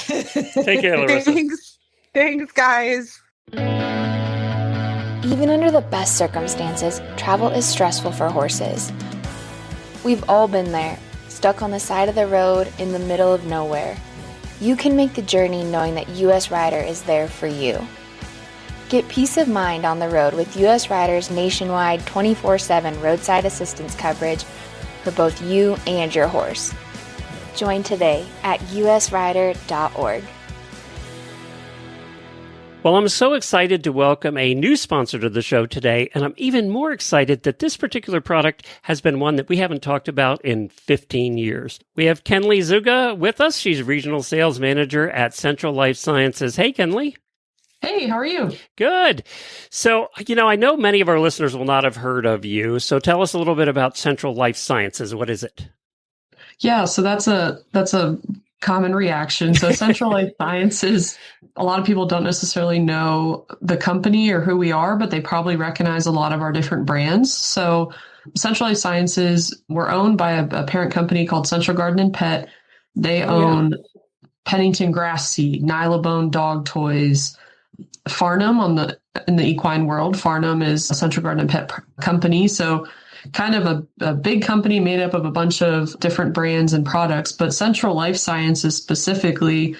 Take care, Larissa.
Thanks, guys.
Even under the best circumstances, travel is stressful for horses. We've all been there, stuck on the side of the road in the middle of nowhere. You can make the journey knowing that US Rider is there for you. Get peace of mind on the road with US Rider's nationwide 24/7 roadside assistance coverage for both you and your horse. Join today at usrider.org.
Well, I'm so excited to welcome a new sponsor to the show today, and I'm even more excited that this particular product has been one that we haven't talked about in 15 years. We have Kenley Zuga with us. She's Regional Sales Manager at Central Life Sciences. Hey, Kenley.
Hey, how are you?
Good. So, I know many of our listeners will not have heard of you, so tell us a little bit about Central Life Sciences. What is it?
Yeah, so that's a common reaction. So Central Life Sciences, a lot of people don't necessarily know the company or who we are, but they probably recognize a lot of our different brands. So Central Life Sciences, we're owned by a parent company called Central Garden and Pet. They own Pennington Grass Seed, Nylabone dog toys, Farnham in the equine world. Farnham is a Central Garden and Pet company. So kind of a big company made up of a bunch of different brands and products, but Central Life Sciences specifically,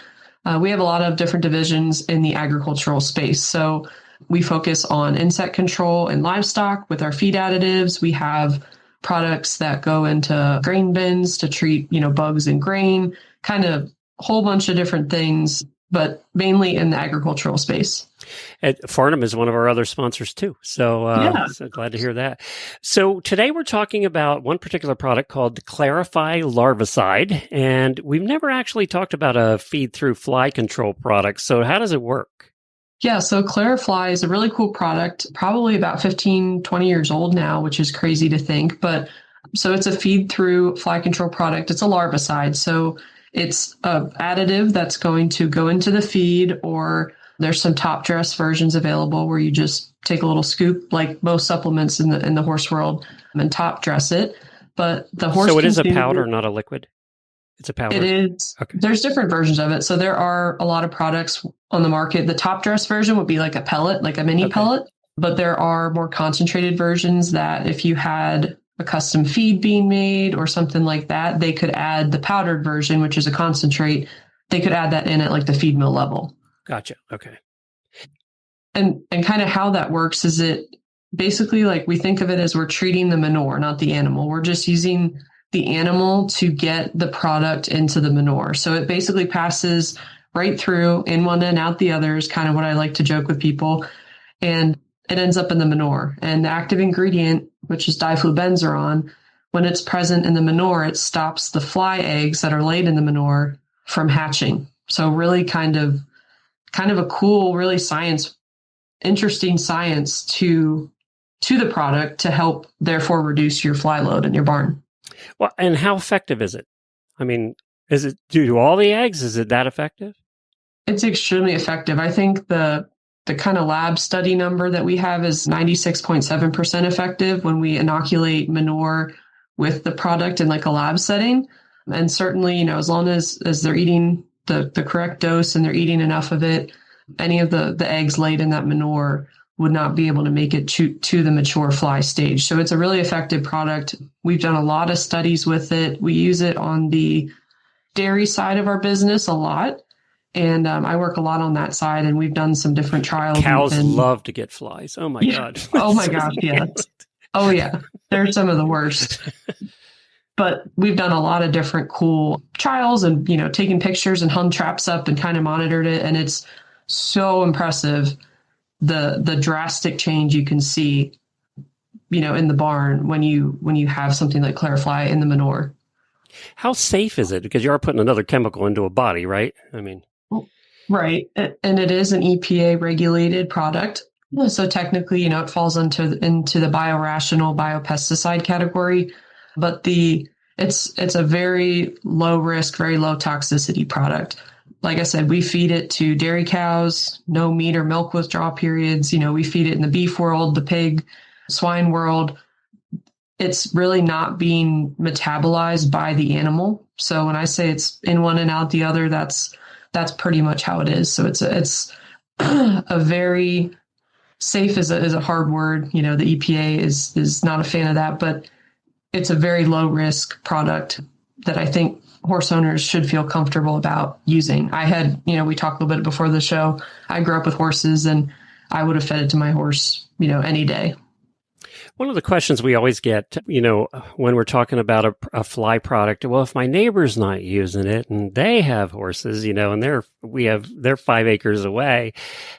we have a lot of different divisions in the agricultural space. So we focus on insect control and livestock with our feed additives. We have products that go into grain bins to treat, bugs in grain, kind of whole bunch of different things, but mainly in the agricultural space.
And Farnham is one of our other sponsors too. So, so glad to hear that. So today we're talking about one particular product called the Clarify Larvicide, and we've never actually talked about a feed-through fly control product. So how does it work?
Yeah, so Clarifly is a really cool product, probably about 15, 20 years old now, which is crazy to think. But so it's a feed-through fly control product. It's a larvicide. So it's an additive that's going to go into the feed, or there's some top dress versions available where you just take a little scoop, like most supplements in the horse world, and top dress it. But the horse.
So it is a powder, not a liquid. It's a powder.
It is. Okay. There's different versions of it. So there are a lot of products on the market. The top dress version would be like a pellet, like a mini pellet. But there are more concentrated versions that if you had a custom feed being made or something like that, they could add the powdered version, which is a concentrate. They could add that in at like the feed mill level.
Gotcha. Okay.
And kind of how that works is it basically, like, we think of it as we're treating the manure, not the animal. We're just using the animal to get the product into the manure. So it basically passes right through in one and out the other is kind of what I like to joke with people. And it ends up in the manure. And the active ingredient, which is diflubenzuron, when it's present in the manure, it stops the fly eggs that are laid in the manure from hatching. So really kind of a cool, really interesting science to the product to help therefore reduce your fly load in your barn.
Well, and how effective is it? I mean, is it due to all the eggs? Is it that effective?
It's extremely effective. I think the kind of lab study number that we have is 96.7% effective when we inoculate manure with the product in like a lab setting. And certainly, as long as they're eating the correct dose and they're eating enough of it, any of the eggs laid in that manure would not be able to make it to the mature fly stage. So it's a really effective product. We've done a lot of studies with it. We use it on the dairy side of our business a lot. And I work a lot on that side, and we've done some different trials.
Cows love to get flies. Oh my God.
Oh my gosh. Yeah. Oh yeah. They're some of the worst. But we've done a lot of different cool trials and, taking pictures and hung traps up and kind of monitored it. And it's so impressive, the drastic change you can see, in the barn when you have something like Clarifly in the manure.
How safe is it? Because you are putting another chemical into a body, right? I mean,
right. And it is an EPA regulated product. So technically, it falls into the biorational biopesticide category, but it's a very low risk, very low toxicity product. Like I said, we feed it to dairy cows, no meat or milk withdrawal periods. We feed it in the beef world, the pig, swine world. It's really not being metabolized by the animal. So when I say it's in one and out the other, that's pretty much how it is. So it's a very safe is a hard word. The EPA is not a fan of that, but it's a very low risk product that I think horse owners should feel comfortable about using. I had, we talked a little bit before the show. I grew up with horses, and I would have fed it to my horse, any day.
One of the questions we always get, when we're talking about a fly product, well, if my neighbor's not using it and they have horses, and they're 5 acres away,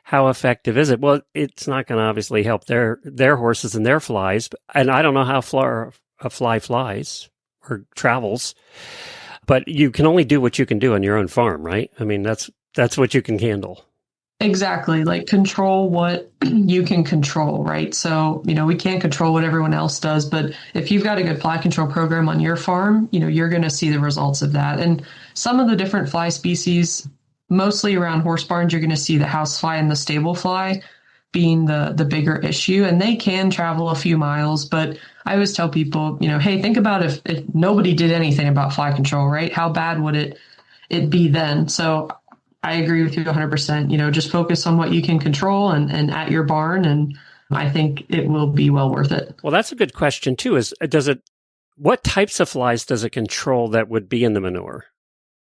how effective is it? Well, it's not going to obviously help their horses and their flies. And I don't know how a fly flies or travels, but you can only do what you can do on your own farm, right? I mean, that's what you can handle.
Exactly. Like, control what you can control, right? So, we can't control what everyone else does, but if you've got a good fly control program on your farm, you're going to see the results of that. And some of the different fly species, mostly around horse barns, you're going to see the house fly and the stable fly being the bigger issue, and they can travel a few miles. But I always tell people, hey, think about if nobody did anything about fly control, right? How bad would it be then? So I agree with you 100%. Just focus on what you can control and at your barn, and I think it will be well worth it.
Well, that's a good question too. What types of flies does it control that would be in the manure?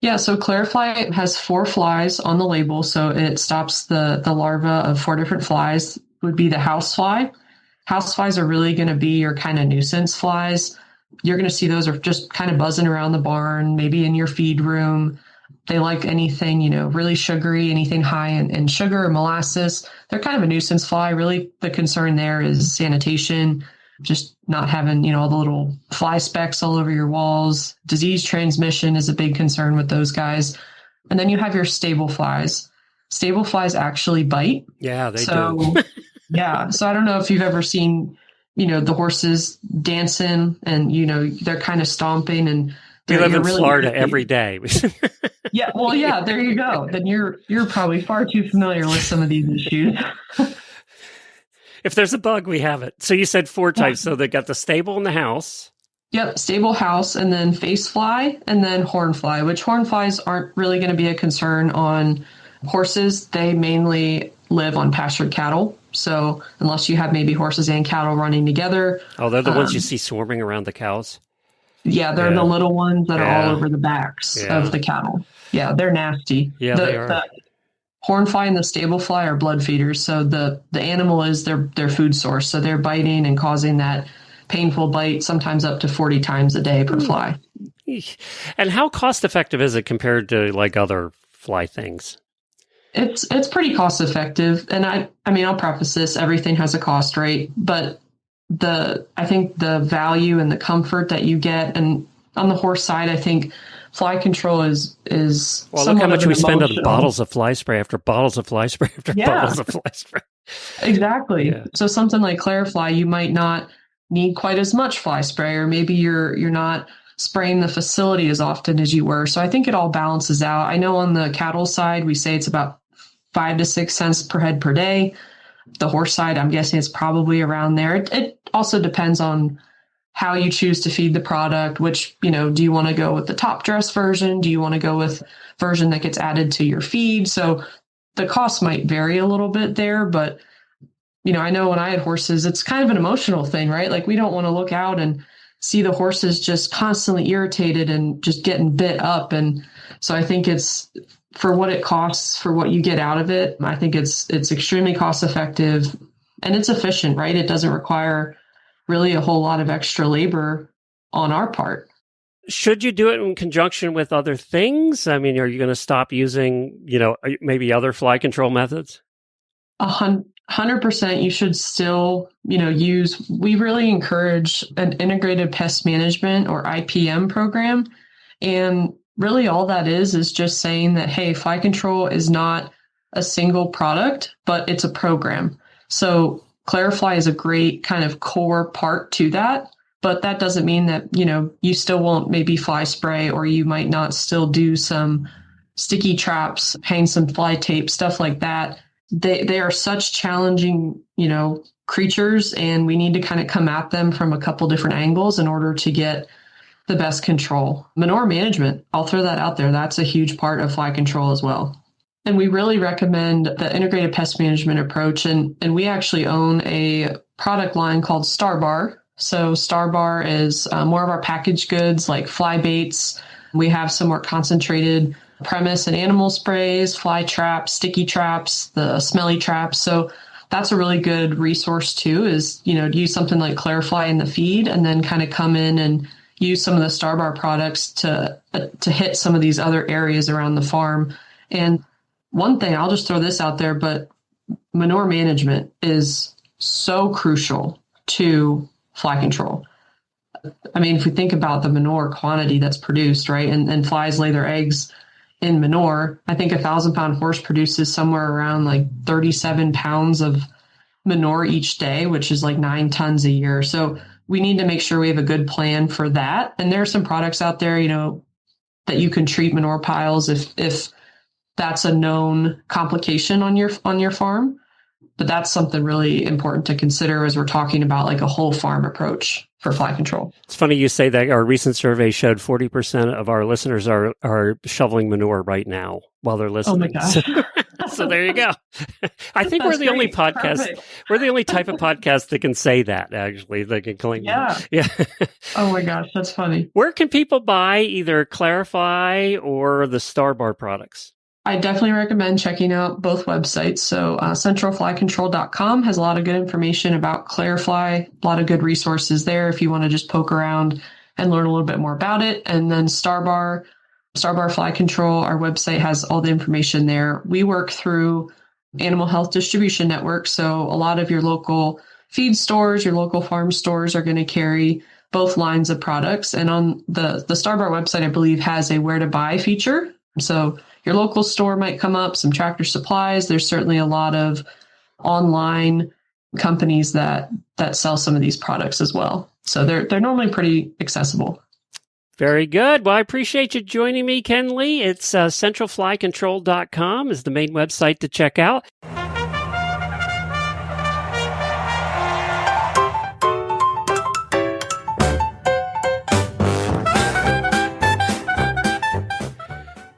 Yeah, so Clarifly has 4 flies on the label, so it stops the larva of 4 different flies. Would be the house fly. House flies are really going to be your kind of nuisance flies. You're going to see those are just kind of buzzing around the barn, maybe in your feed room. They like anything, really sugary, anything high in sugar or molasses. They're kind of a nuisance fly. Really, the concern there is sanitation, just not having, all the little fly specks all over your walls. Disease transmission is a big concern with those guys. And then you have your stable flies. Stable flies actually bite.
Yeah, they do.
Yeah. So I don't know if you've ever seen, the horses dancing and, they're kind of stomping and
we live in really Florida every day.
Yeah. Well, yeah, there you go. Then you're probably far too familiar with some of these issues.
If there's a bug, we have it. So you said 4 types. So they got the stable and the house.
Yep. Stable, house, and then face fly, and then horn fly, which horn flies aren't really going to be a concern on horses. They mainly live on pastured cattle. So unless you have maybe horses and cattle running together.
Oh, they're the ones you see swarming around the cows?
Yeah, they're the little ones that are all over the backs of the cattle. Yeah, they're nasty.
Yeah, they are.
The horn fly and the stable fly are blood feeders. So the animal is their food source. So they're biting and causing that painful bite, sometimes up to 40 times a day per fly.
And how cost effective is it compared to like other fly things?
It's pretty cost effective. And I mean, I'll preface this, everything has a cost, right? But I think the value and the comfort that you get, and on the horse side, I think fly control is
well, look how much we spend on bottles of fly spray after bottles of fly spray after bottles of fly spray.
Exactly. Yeah. So something like Clarifly, you might not need quite as much fly spray, or maybe you're not spraying the facility as often as you were. So I think it all balances out. I know on the cattle side, we say it's about 5 to 6 cents per head per day. The horse side, I'm guessing it's probably around there. It also depends on how you choose to feed the product, which, do you want to go with the top dress version? Do you want to go with version that gets added to your feed? So the cost might vary a little bit there, but, I know when I had horses, it's kind of an emotional thing, right? Like we don't want to look out and see the horses just constantly irritated and just getting bit up. And so I think it's, for what it costs, for what you get out of it, I think it's extremely cost effective and it's efficient, right? It doesn't require really a whole lot of extra labor on our part.
Should you do it in conjunction with other things? I mean, are you going to stop using, maybe other fly control methods?
100%. You should still, use, we really encourage an integrated pest management or IPM program. And really all that is just saying that, hey, fly control is not a single product, but it's a program. So Clarifly is a great kind of core part to that, but that doesn't mean that, you still won't maybe fly spray, or you might not still do some sticky traps, hang some fly tape, stuff like that. They are such challenging, creatures, and we need to kind of come at them from a couple different angles in order to get the best control. Manure management, I'll throw that out there. That's a huge part of fly control as well. And we really recommend the integrated pest management approach. And we actually own a product line called Starbar. So Starbar is more of our packaged goods like fly baits. We have some more concentrated premise and animal sprays, fly traps, sticky traps, the smelly traps. So that's a really good resource too, is, to use something like Clarifly in the feed and then kind of come in and use some of the Starbar products to hit some of these other areas around the farm. And one thing, I'll just throw this out there, but manure management is so crucial to fly control. I mean, if we think about the manure quantity that's produced, right, and flies lay their eggs in manure, I think 1,000-pound horse produces somewhere around like 37 pounds of manure each day, which is like 9 tons a year. So we need to make sure we have a good plan for that. And there are some products out there, that you can treat manure piles if that's a known complication on your farm. But that's something really important to consider as we're talking about like a whole farm approach for fly control.
It's funny you say that. Our recent survey showed 40% of our listeners are shoveling manure right now while they're listening.
Oh my gosh.
So there you go. I think we're the only podcast. Perfect. We're the only type of podcast that can say that, actually. They can claim.
Yeah.
Yeah.
Oh my gosh, that's funny.
Where can people buy either Clarifly or the Starbar products?
I definitely recommend checking out both websites. So centralflycontrol.com has a lot of good information about Clarifly, a lot of good resources there if you want to just poke around and learn a little bit more about it. And then Starbar, Starbar Fly Control, our website has all the information there. We work through Animal Health Distribution Network. So a lot of your local feed stores, your local farm stores are going to carry both lines of products. And on the Starbar website, I believe, has a where to buy feature. So your local store might come up, some Tractor Supplies. There's certainly a lot of online companies that sell some of these products as well. So they're normally pretty accessible.
Very good. Well, I appreciate you joining me, Ken Lee. It's centralflycontrol.com is the main website to check out.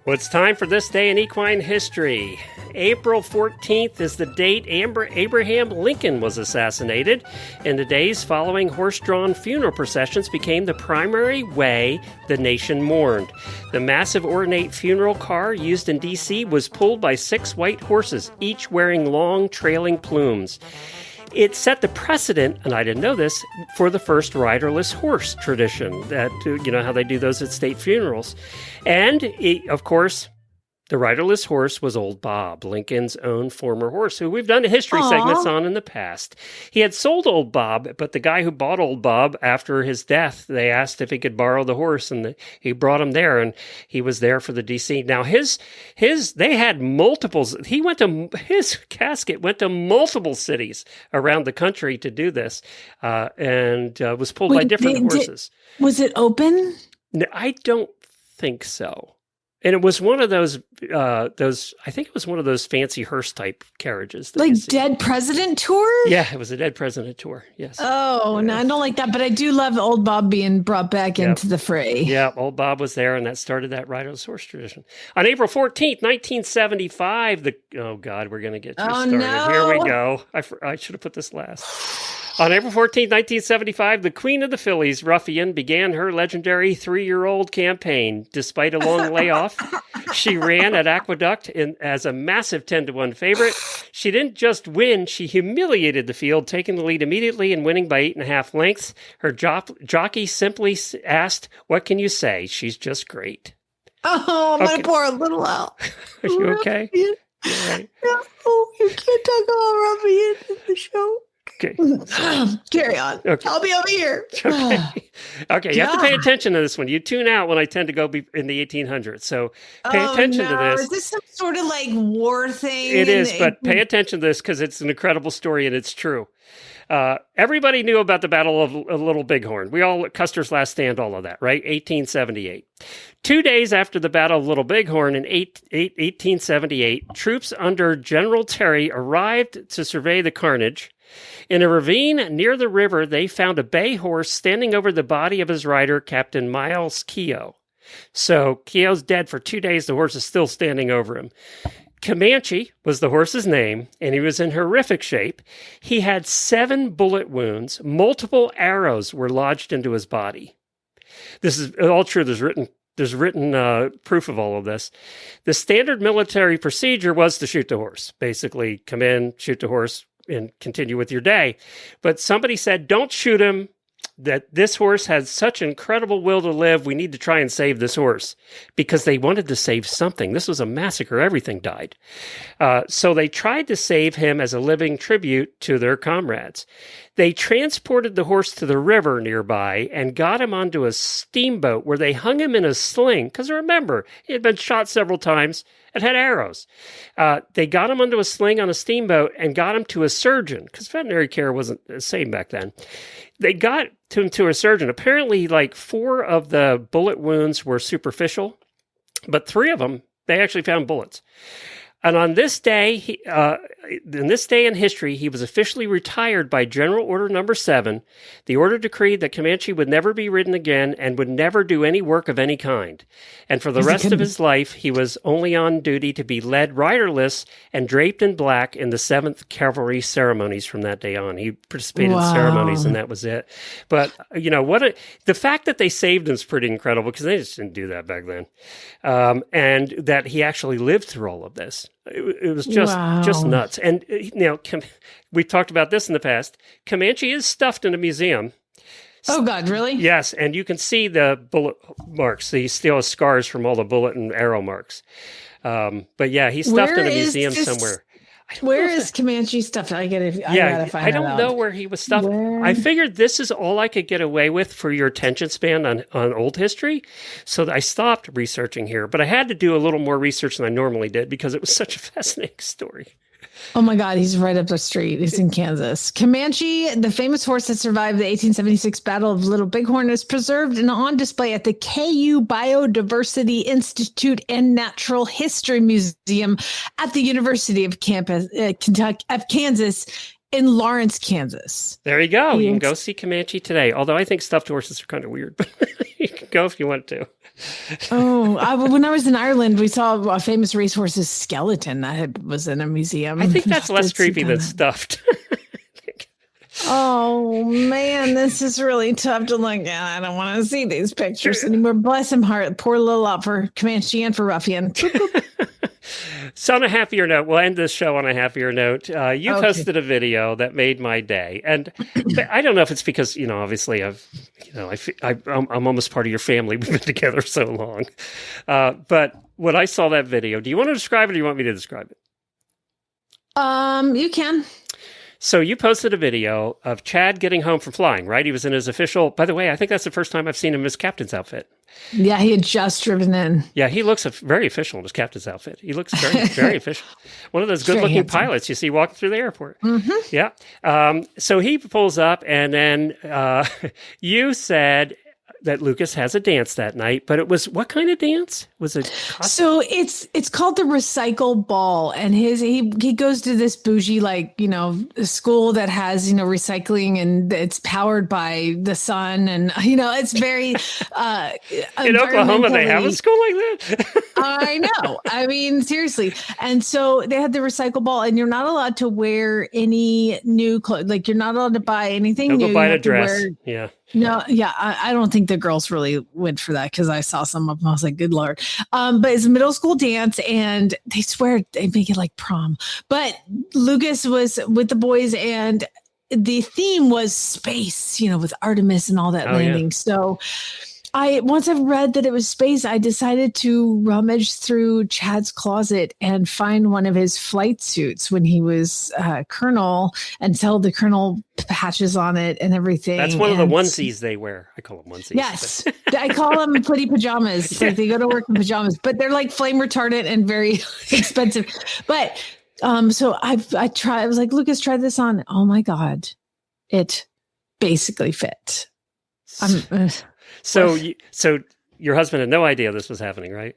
Well, it's time for this day in equine history. April 14th is the date Abraham Lincoln was assassinated. In the days following, horse-drawn funeral processions became the primary way the nation mourned. The massive ornate funeral car used in D.C. was pulled by 6 white horses, each wearing long trailing plumes. It set the precedent, and I didn't know this, for the first riderless horse tradition, that, you know, how they do those at state funerals. And, of course, the riderless horse was Old Bob, Lincoln's own former horse, who we've done history segments on in the past. He had sold Old Bob, but the guy who bought Old Bob after his death, they asked if he could borrow the horse, and he brought him there, and he was there for the DC. Now, they had multiples. His casket went to multiple cities around the country to do this, and was pulled by different horses.
Was it open?
No, I don't think so. And it was one of those, I think it was one of those fancy hearse type carriages.
Like Dead President Tour?
Yeah, it was a Dead President Tour, yes.
Oh, no, I don't like that, but I do love Old Bob being brought back into the fray.
Yeah, Old Bob was there, and that started that riderless horse tradition. On April 14th, 1975, oh God, we're going to get started.
No.
Here we go. I should have put this last. On April 14, 1975, the Queen of the Fillies, Ruffian, began her legendary 3-year-old campaign. Despite a long layoff, she ran at Aqueduct as a massive 10-1 favorite. She didn't just win, she humiliated the field, taking the lead immediately and winning by 8.5 lengths. Her jockey simply asked, "What can you say? She's just great."
Oh, my poor little Al.
Are you okay?
Ruffian.
You're right.
No, you can't talk about Ruffian in the show.
Okay.
Carry on. Okay. I'll be over here.
Okay. You have to pay attention to this one. You tune out when I tend to go in the 1800s. So pay attention to this.
Is this some sort of like war thing?
It is, but pay attention to this because it's an incredible story and it's true. Everybody knew about the Battle of Little Bighorn. Custer's Last Stand, all of that, right? 1878. 2 days after the Battle of Little Bighorn in 1878, troops under General Terry arrived to survey the carnage. In a ravine near the river, they found a bay horse standing over the body of his rider, Captain Miles Keogh. So Keogh's dead for 2 days. The horse is still standing over him. Comanche was the horse's name, and he was in horrific shape. He had 7 bullet wounds. Multiple arrows were lodged into his body. This is all true. There's written proof of all of this. The standard military procedure was to shoot the horse. Basically, come in, shoot the horse, and continue with your day. But somebody said, don't shoot him, that this horse has such incredible will to live, we need to try and save this horse. Because they wanted to save something. This was a massacre. Everything died. So they tried to save him as a living tribute to their comrades. They transported the horse to the river nearby and got him onto a steamboat where they hung him in a sling. Because remember, he had been shot several times and had arrows. They got him onto a sling on a steamboat and got him to a surgeon, because veterinary care wasn't the same back then. They got him to a surgeon. Apparently, like 4 of the bullet wounds were superficial, but 3 of them, they actually found bullets. And on this day, in this day in history, he was officially retired by General Order Number 7. The order decreed that Comanche would never be ridden again and would never do any work of any kind. And for the rest of his life, he was only on duty to be led riderless and draped in black in the 7th Cavalry ceremonies from that day on. He participated in ceremonies, and that was it. But, you know, the fact that they saved him is pretty incredible, because they just didn't do that back then. And that he actually lived through all of this. It was just nuts. And, you know, we've talked about this in the past. Comanche is stuffed in a museum.
Oh God, really?
Yes, and you can see the bullet marks. He still has scars from all the bullet and arrow marks. But yeah, he's stuffed in a museum somewhere.
Where is Comanche stuffed? I gotta find
I don't
out.
know where he was stuffed. I figured this is all I could get away with for your attention span on old history. So I stopped researching here, but I had to do a little more research than I normally did because it was such a fascinating story.
Oh my God, he's right up the street. He's in Kansas. Comanche, the famous horse that survived the 1876 Battle of Little Bighorn, is preserved and on display at the KU Biodiversity Institute and Natural History Museum at the University of Kansas in Lawrence, Kansas.
There you go. You can go see Comanche today. Although I think stuffed horses are kind of weird, but you can go if you want to.
When I was in Ireland, we saw a famous racehorse's skeleton that was in a museum.
I think that's less creepy than stuffed.
Oh man, this is really tough to look at. I don't want to see these pictures anymore. Bless him heart. Poor little lot for Comanche and for Ruffian.
So on a happier note, we'll end this show on a happier note. You posted a video that made my day, and I don't know if it's because obviously I'm almost part of your family. We've been together so long, but when I saw that video, do you want to describe it, or do you want me to describe it?
You can.
So you posted a video of Chad getting home from flying, right? He was in his official, by the way, I think that's the first time I've seen him in his captain's outfit.
Yeah, he had just driven in.
Yeah, he looks very official in his captain's outfit. He looks very, very official. One of those good-looking pilots you see walking through the airport.
Mm-hmm.
Yeah. So he pulls up, and then you said that Lucas has a dance that night, but it was what kind of dance? Was it?
So it's called the Recycle Ball, and he goes to this bougie school that has recycling, and it's powered by the sun, and it's very
in Oklahoma they have a school like that.
I know. I mean, seriously. And so they had the Recycle Ball, and you're not allowed to wear any new clothes. Like you're not allowed to buy anything new.
Go buy a dress. Yeah.
No, yeah, I don't think the girls really went for that because I saw some of them. I was like, good Lord. But it's a middle school dance, and they swear they make it like prom. But Lucas was with the boys, and the theme was space, with Artemis and all that landing. Yeah. So once I've read that it was space, I decided to rummage through Chad's closet and find one of his flight suits when he was colonel and sell the colonel patches on it and everything.
That's one of the onesies they wear. I call them onesies.
Yes. I call them footy pajamas. Like they go to work in pajamas, but they're like flame retardant and very expensive. But so I was like, Lucas, try this on. Oh my God. It basically fit.
So your husband had no idea this was happening, right?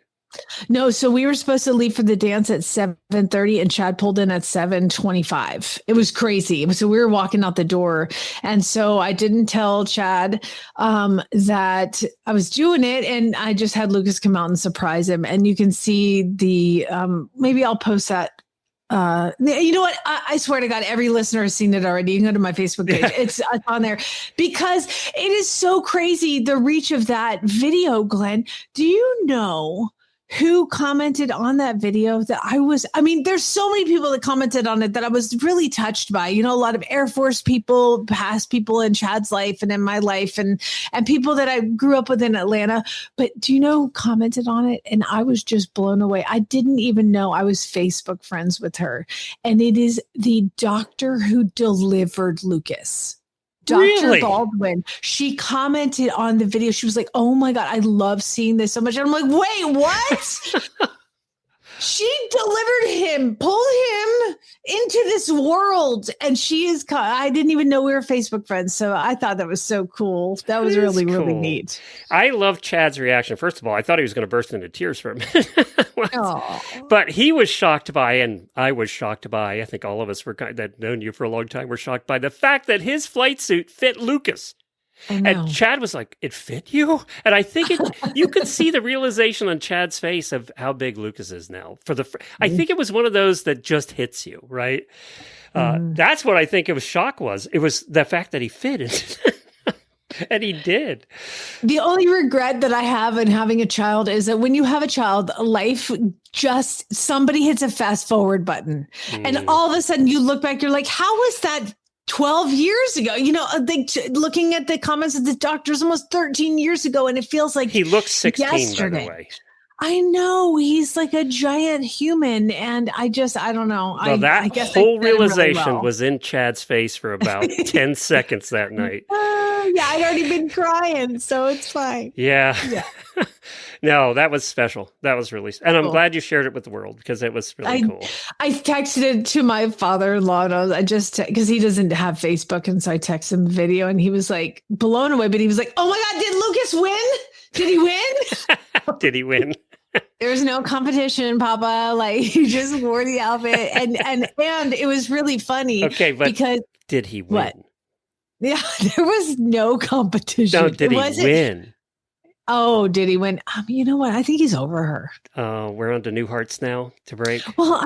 No. So we were supposed to leave for the dance at 7:30, and Chad pulled in at 7:25. It was crazy. So we were walking out the door, and so I didn't tell Chad that I was doing it, and I just had Lucas come out and surprise him. And you can see the maybe I'll post that. You know what? I swear to God, every listener has seen it already. You can go to my Facebook page. It's on there because it is so crazy. The reach of that video, Glenn. Do you know who commented on that video that there's so many people that commented on it that I was really touched by, a lot of Air Force people, past people in Chad's life and in my life and people that I grew up with in Atlanta. But do you know who commented on it? And I was just blown away. I didn't even know I was Facebook friends with her. And it is the doctor who delivered Lucas. Dr.
Really?
Baldwin. She commented on the video. She was like, oh my God, I love seeing this so much. And I'm like, wait, what? She delivered him, pulled him into this world. And I didn't even know we were Facebook friends. So I thought that was so cool. That was really, cool. Really neat.
I love Chad's reaction. First of all, I thought he was going to burst into tears for a minute. But he was shocked by, and I was shocked by, I think all of us that known you for a long time were shocked by the fact that his flight suit fit Lucas. And Chad was like, it fit you? And I think you could see the realization on Chad's face of how big Lucas is now. I think it was one of those that just hits you, right? That's what I think it was shock was. It was the fact that he fit. And he did.
The only regret that I have in having a child is that when you have a child, life somebody hits a fast forward button. And all of a sudden you look back, you're like, how was that 12 years ago. Looking at the comments of the doctors, almost 13 years ago, and it feels like
he looks 16,
yesterday.
by the way.
I know, he's like a giant human, and I don't know.
Well, that
I guess
whole realization
really well.
was in Chad's face for about 10 seconds that night.
Yeah, I'd already been crying, so it's fine.
Yeah.
Yeah.
No, that was special. That was really, and I'm
Cool.
glad you shared it with the world because it was really cool.
I texted it to my father-in-law, and I just because he doesn't have Facebook, and so I texted him a video, and he was like blown away. But he was like, "Oh my God, did Lucas win? Did he win?
Did he win?"
There's no competition, Papa. Like, he just wore the outfit, and it was really funny.
Okay, but
because
did he win?
What? Yeah, there was no competition.
No, did he win?
Oh, did he win? You know what? I think he's over her.
We're on to new hearts now to break.
Well,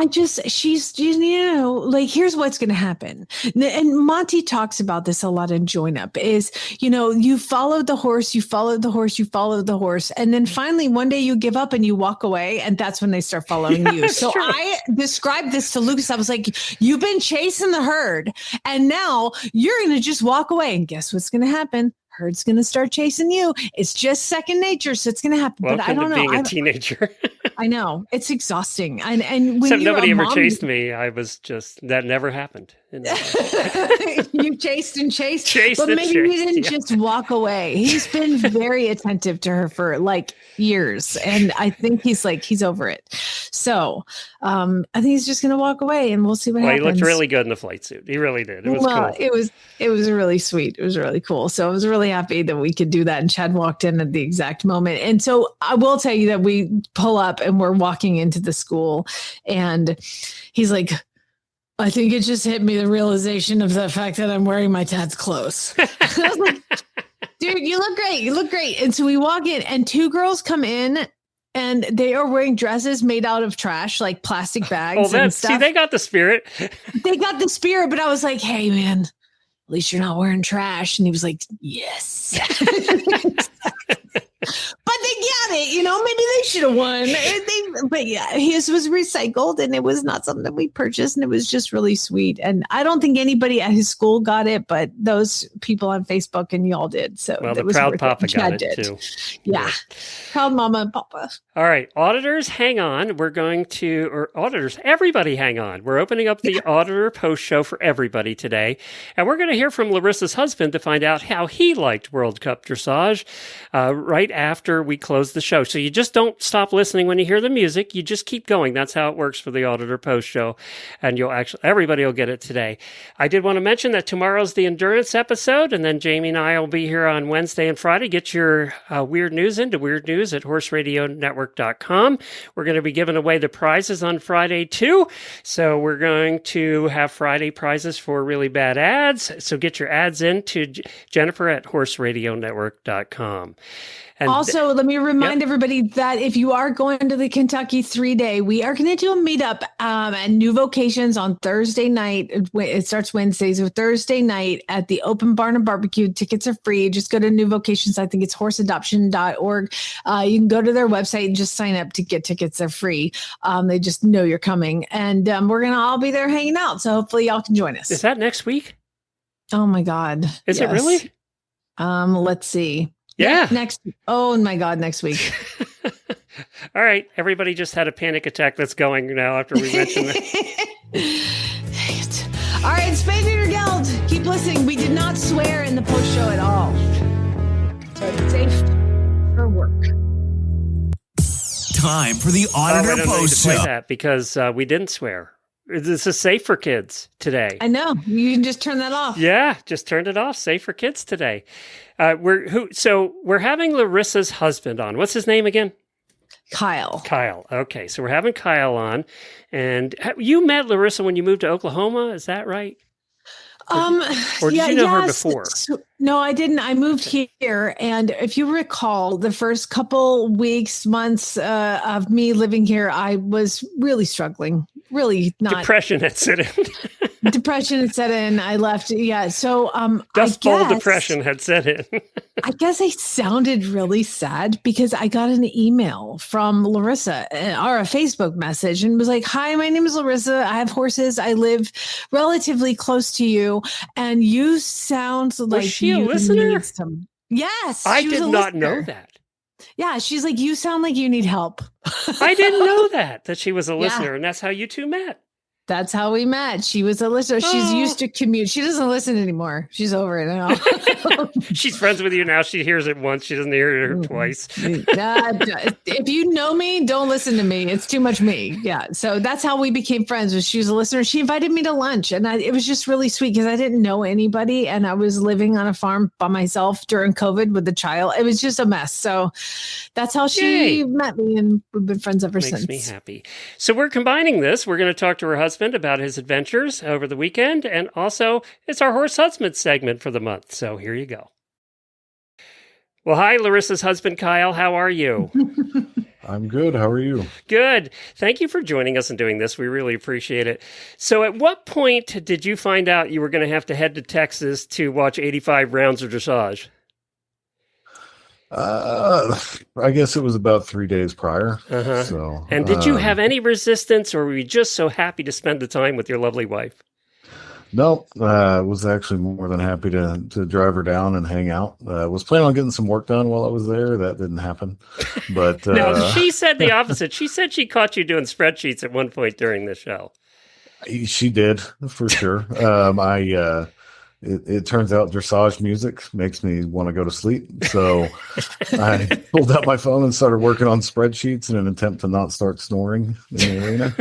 she's, like, here's what's going to happen. And Monty talks about this a lot in Join Up is, you followed the horse, you followed the horse, you followed the horse. And then finally one day you give up and you walk away. And that's when they start following you. So true. I described this to Lucas. I was like, you've been chasing the herd and now you're going to just walk away. And guess what's going to happen? Herd's going to start chasing you. It's just second nature, so it's going to happen.
Welcome
but I don't
to
know.
Being a teenager.
I know it's exhausting, and when
except
you're
nobody ever
mom,
chased me. I was just that never happened.
You chased and chased,
chased
but maybe
chased,
you didn't just walk away. He's been very attentive to her for like years, and I think he's over it. So I think he's just going to walk away, and we'll see what happens.
He looked really good in the flight suit. He really did. It was cool.
It was really sweet. It was really cool. So I was really happy that we could do that. And Chad walked in at the exact moment. And so I will tell you that we pull up and we're walking into the school and he's like, I think it just hit me the realization of the fact that I'm wearing my dad's clothes. I was like, dude, you look great. You look great. And so we walk in and two girls come in and they are wearing dresses made out of trash, like plastic bags and stuff.
See, they got the spirit.
They got the spirit, but I was like, hey, man, at least you're not wearing trash. And he was like, yes. But they get it, maybe they should have won. But yeah, his was recycled and it was not something that we purchased. And it was just really sweet. And I don't think anybody at his school got it, but those people on Facebook and y'all did. So
well, the proud papa got it too.
Yeah. Proud mama and papa.
All right. Auditors, hang on. Auditors, everybody hang on. We're opening up the Auditor Post Show for everybody today. And we're going to hear from Larissa's husband to find out how he liked World Cup dressage right after we close the show. So you just don't stop listening when you hear the music. You just keep going. That's how it works for the Auditor Post Show. And everybody will get it today. I did want to mention that tomorrow's the endurance episode. And then Jamie and I will be here on Wednesday and Friday. Get your weird news into Weird News at horseradionetwork.com. We're going to be giving away the prizes on Friday too. So we're going to have Friday prizes for really bad ads. So get your ads in to Jennifer at horseradionetwork.com. And
also, let me remind everybody that if you are going to the Kentucky 3-day, we are going to do a meetup at New Vocations on Thursday night. It starts Wednesday, so Thursday night at the Open Barn and Barbecue. Tickets are free. Just go to New Vocations. I think it's horseadoption.org. You can go to their website and just sign up to get tickets. They're free. They just know you're coming. And we're going to all be there hanging out. So hopefully y'all can join us.
Is that next week?
Oh, my God.
Is it really?
Let's see.
Yeah.
Next. Oh my God. Next week.
All right. Everybody just had a panic attack that's going now after we mentioned that.
All right. Spade Neuter Geld. Keep listening. We did not swear in the post show at all. So it's safe for work.
Time for the Auditor Post Show.
That because we didn't swear. This is safe for kids today.
I know. You can just turn that off.
Yeah, just turned it off. Safe for kids today. We're having Larissa's husband on. What's his name again?
Kyle.
Okay, so we're having Kyle on, and you met Larissa when you moved to Oklahoma. Is that right? Or did you know her before?
No, I didn't. I moved here. And if you recall, the first couple weeks, months of me living here, I was really struggling, really not.
Depression had set in.
depression had set in. I left. Yeah. So,
Dust Bowl depression had set in.
I guess I sounded really sad because I got an email from Larissa or a Facebook message and was like, "Hi, my name is Larissa. I have horses. I live relatively close to you. And you sound like
she a listener?
Yes.
I did not know that.
Yeah. She's like, you sound like you need help.
I didn't know that she was a listener. And that's how you two met.
That's how we met. She was a listener. She's used to commute. She doesn't listen anymore. She's over it now.
She's friends with you now. She hears it once. She doesn't hear it twice.
If you know me, don't listen to me. It's too much me. Yeah. So that's how we became friends. Was she was a listener. She invited me to lunch, and it was just really sweet because I didn't know anybody, and I was living on a farm by myself during COVID with a child. It was just a mess. So that's how she met me, and we've been friends ever since.
Makes me happy. So we're combining this. We're going to talk to her husband about his adventures over the weekend, and also it's our horse husband segment for the month. So here you go. Well, hi, Larissa's husband, Kyle. How are you?
I'm good. How are you?
Good. Thank you for joining us and doing this. We really appreciate it. So at what point did you find out you were going to have to head to Texas to watch 85 rounds of dressage?
I guess it was about 3 days prior. So,
and did you have any resistance, or were you just so happy to spend the time with your lovely wife?
No, I was actually more than happy to drive her down and hang out. I was planning on getting some work done while I was there. That didn't happen. But
no, she said the opposite. She said she caught you doing spreadsheets at one point during the show.
She did, for sure. It turns out dressage music makes me want to go to sleep. So I pulled out my phone and started working on spreadsheets in an attempt to not start snoring in the arena.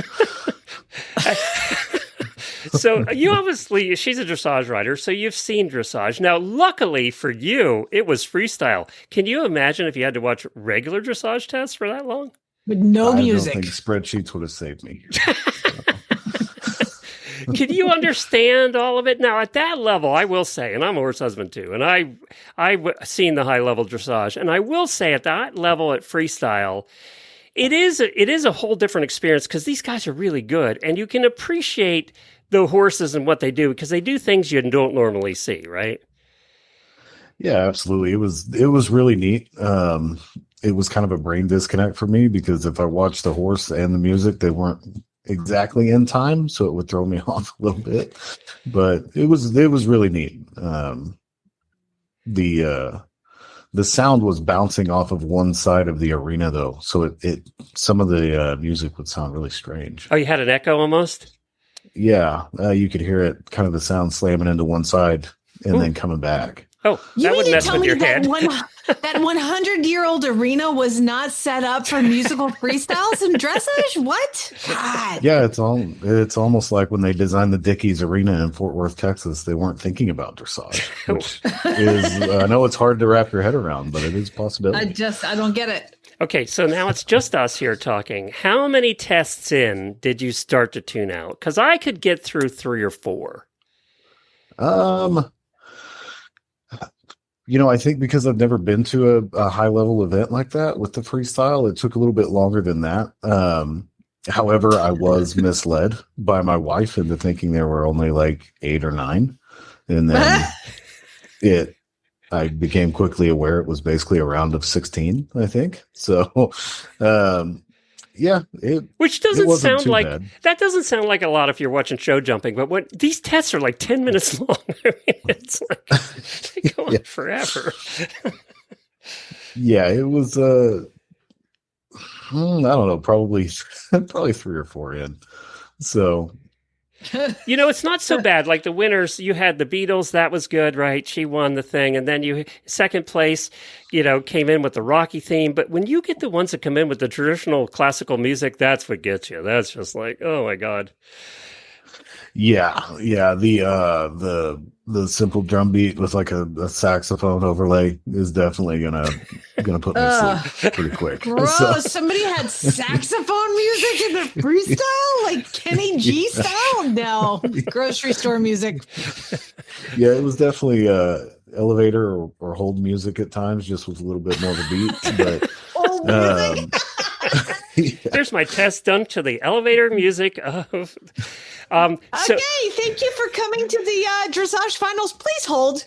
So you obviously, she's a dressage rider, so you've seen dressage. Now, luckily for you, it was freestyle. Can you imagine if you had to watch regular dressage tests for that long?
With no music.
I don't think spreadsheets would have saved me.
Can you understand all of it? Now, at that level, I will say, and I'm a horse husband too, and I've seen the high-level dressage, and I will say at that level at freestyle, it is a whole different experience because these guys are really good, and you can appreciate the horses and what they do because they do things you don't normally see, right?
Yeah, absolutely. It was really neat. It was kind of a brain disconnect for me because if I watched the horse and the music, they weren't exactly in time, so it would throw me off a little bit. But it was really neat. The sound was bouncing off of one side of the arena though, so it some of the music would sound really strange.
Oh, you had an echo almost?
Yeah, you could hear it, kind of the sound slamming into one side and then coming back.
Oh, that would mess with your head.
That 100-year-old arena was not set up for musical freestyles and dressage? What? God.
Yeah, it's almost like when they designed the Dickies Arena in Fort Worth, Texas, they weren't thinking about dressage, which is, I know it's hard to wrap your head around, but it is a possibility.
I don't get it.
Okay, so now it's just us here talking. How many tests in did you start to tune out? Because I could get through 3 or 4.
I think because I've never been to a high-level event like that with the freestyle, it took a little bit longer than that. However, I was misled by my wife into thinking there were only like 8 or 9. And then I became quickly aware it was basically a round of 16, I think. So,
which doesn't sound like bad. That doesn't sound like a lot if you're watching show jumping, but when these tests are like 10 minutes long, I mean, it's like they go on forever.
Yeah, it was I don't know, probably 3 or 4 in. So
it's not so bad. Like the winners, you had the Beatles, that was good, right? She won the thing. And then you, second place, came in with the Rocky theme. But when you get the ones that come in with the traditional classical music, that's what gets you. That's just like, oh my God.
Yeah. The simple drum beat with like a saxophone overlay is definitely gonna put me to sleep pretty quick.
Gross! So. Somebody had saxophone music in the freestyle, like Kenny G style. No, grocery store music.
Yeah, it was definitely elevator or hold music at times, just with a little bit more of a beat. But
There's my test done to the elevator music of.
Thank you for coming to the dressage finals. Please hold.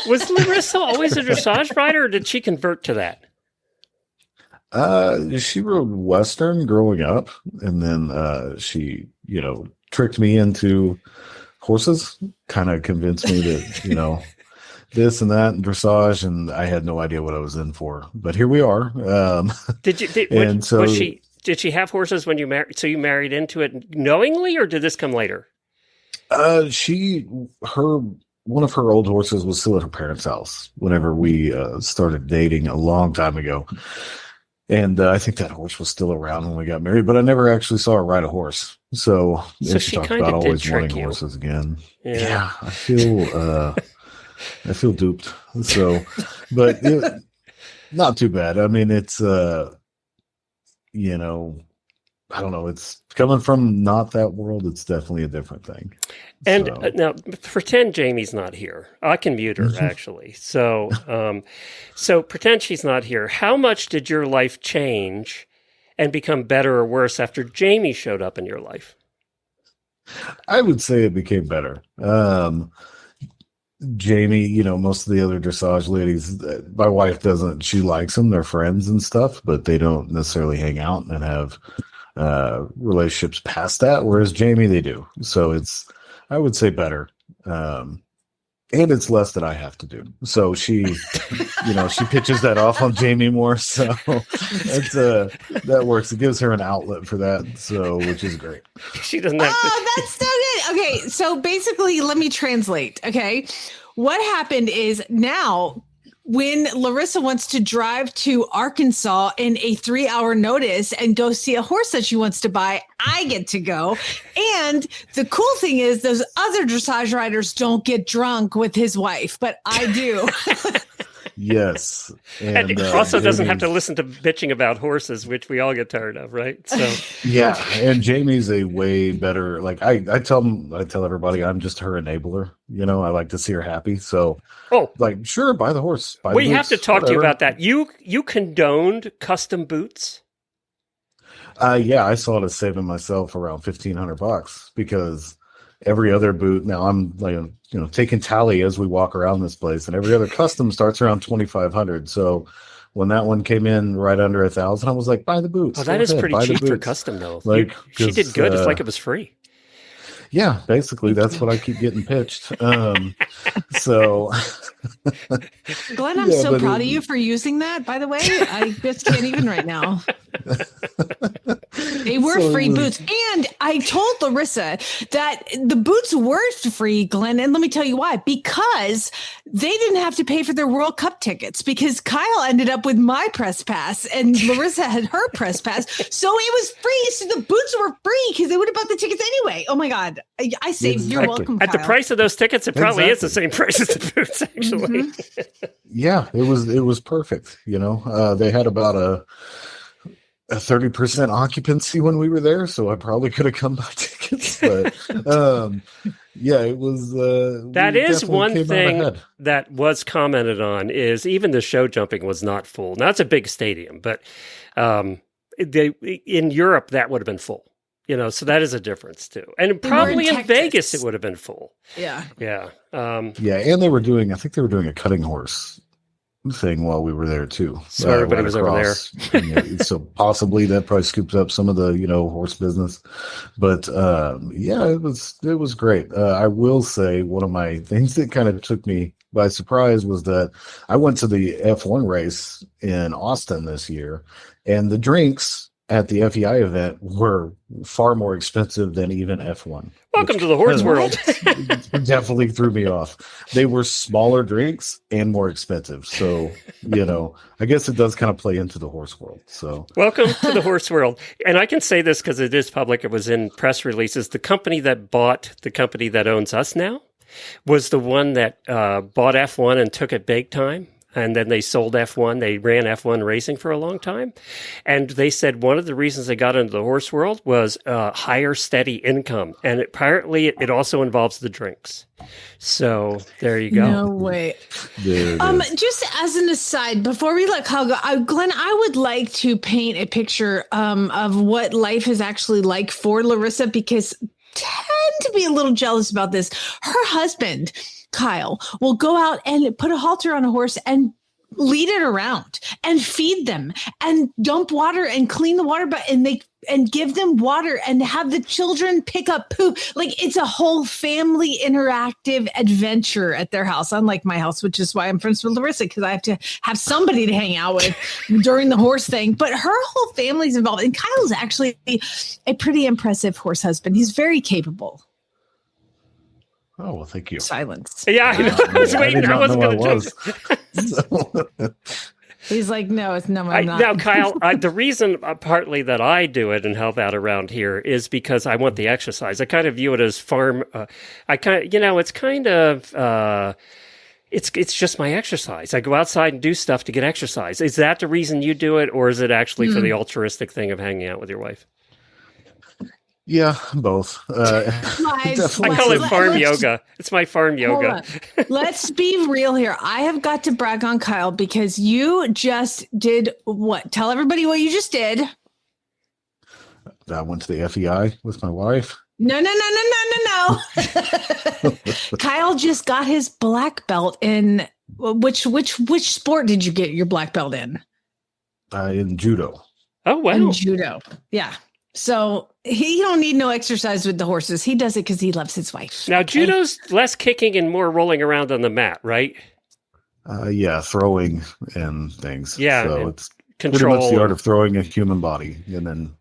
Was Larissa always a dressage rider, or did she convert to that?
She rode Western growing up, and then she, tricked me into horses, kind of convinced me that, this and that and dressage, and I had no idea what I was in for. But here we are.
Did she have horses when you married? So you married into it knowingly, or did this come later?
One of her old horses was still at her parents' house whenever we started dating a long time ago. And I think that horse was still around when we got married, but I never actually saw her ride a horse. So she talked about always wanting horses again. Yeah, I feel duped. So, but not too bad. I mean, it's I don't know. It's coming from not that world. It's definitely a different thing.
And now pretend Jamie's not here. I can mute her actually. So, so pretend she's not here. How much did your life change and become better or worse after Jamie showed up in your life?
I would say it became better. Jamie, most of the other dressage ladies, my wife doesn't, she likes them. They're friends and stuff, but they don't necessarily hang out and have relationships past that. Whereas Jamie, they do. So I would say better. And it's less that I have to do. So she, she pitches that off on Jamie more. So that works. It gives her an outlet for that. So, which is great.
She doesn't have to.
That's so good. Okay. So basically, let me translate. Okay. What happened is now when Larissa wants to drive to Arkansas in a 3-hour notice and go see a horse that she wants to buy, I get to go. And the cool thing is those other dressage riders don't get drunk with his wife, but I do.
Yes.
And also doesn't have to listen to bitching about horses, which we all get tired of, right? So
yeah. And Jamie's a way better, like I tell everybody I'm just her enabler. I like to see her happy. So sure, buy the horse.
We have to talk to you about that. You condoned custom boots?
Yeah, I saw it as saving myself around $1,500 because every other boot, now I'm taking tally as we walk around this place, and every other custom starts around $2,500. So when that one came in right under $1,000, I was like, buy the boots.
Oh, that is pretty cheap for custom though. She did good. It's like it was free.
Yeah, basically that's what I keep getting pitched. So
Glenn, I'm so proud of you for using that, by the way. I just can't even right now. They were free boots. And I told Larissa that the boots were free, Glenn. And let me tell you why. Because they didn't have to pay for their World Cup tickets because Kyle ended up with my press pass and Larissa had her press pass. So it was free. So the boots were free because they would have bought the tickets anyway. Oh my God. I saved. Exactly. You're welcome, Kyle.
At the price of those tickets, it probably is the same price as the boots, actually.
Mm-hmm.
Yeah, it was perfect. They had about a 30% occupancy when we were there, so I probably could have come by tickets. But yeah, it was.
That is one thing that was commented on is even the show jumping was not full. Now it's a big stadium, but in Europe that would have been full. So that is a difference too. And probably in Vegas it would have been full.
Yeah.
Yeah.
And they were doing a cutting horse thing while we were there too.
So everybody was over
there. So possibly that probably scoops up some of the, horse business. But yeah, it was great. I will say one of my things that kind of took me by surprise was that I went to the F1 race in Austin this year, and the drinks at the FEI event were far more expensive than even F1.
Welcome to the horse world.
Definitely threw me off. They were smaller drinks and more expensive. So, I guess it does kind of play into the horse world. So,
welcome to the horse world. And I can say this because it is public. It was in press releases. The company that bought the company that owns us now was the one that bought F1 and took it big time. And then they sold F1. They ran F1 racing for a long time. And they said one of the reasons they got into the horse world was higher steady income. And apparently it also involves the drinks. So there you go.
No way. Just as an aside, before we let Kyle go, Glenn, I would like to paint a picture of what life is actually like for Larissa, because tend to be a little jealous about this. Her husband, Kyle, will go out and put a halter on a horse and lead it around and feed them and dump water and clean the water, and give them water and have the children pick up poop. Like, it's a whole family interactive adventure at their house, unlike my house, which is why I'm friends with Larissa, because I have to have somebody to hang out with during the horse thing. But her whole family's involved. And Kyle's actually a pretty impressive horse husband. He's very capable.
Oh, well, thank you.
Silence.
Yeah, I know. I was waiting. I wasn't going to jump.
He's like, no, I'm not.
Now, Kyle, the reason partly that I do it and help out around here is because I want the exercise. I kind of view it as farm. It's just my exercise. I go outside and do stuff to get exercise. Is that the reason you do it, or is it actually for the altruistic thing of hanging out with your wife?
Yeah, both.
I call it farm yoga. It's my farm yoga.
Let's be real here. I have got to brag on Kyle because you just did what? Tell everybody what you just did.
I went to the FEI with my wife.
No. Kyle just got his black belt in which sport did you get your black belt in?
In judo.
Oh, wow.
In judo. Yeah. So he don't need no exercise with the horses. He does it because he loves his wife.
Now, judo's less kicking and more rolling around on the mat, right?
Yeah, throwing and things.
Yeah.
So it's
control.
pretty much the art of throwing a human body. And then...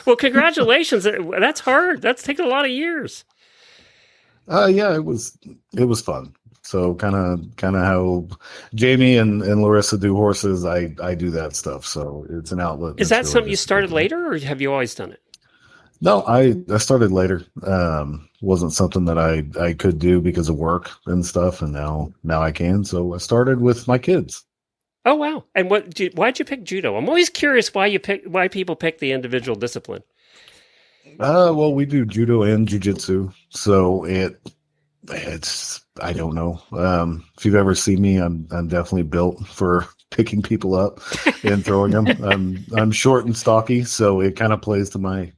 Well, congratulations. That's hard. That's taken a lot of years.
Yeah, it was fun. So kind of how Jamie and Larissa do horses, I do that stuff. So it's an outlet.
Is that really something you started later, or have you always done it?
No, I started later. Wasn't something that I could do because of work and stuff, and now I can. So I started with my kids.
Oh wow! And why'd you pick judo? I'm always curious why people pick the individual discipline.
Well, we do judo and jiu-jitsu, so it's I don't know. If you've ever seen me, I'm definitely built for picking people up and throwing them. I'm short and stocky, so it kind of plays to my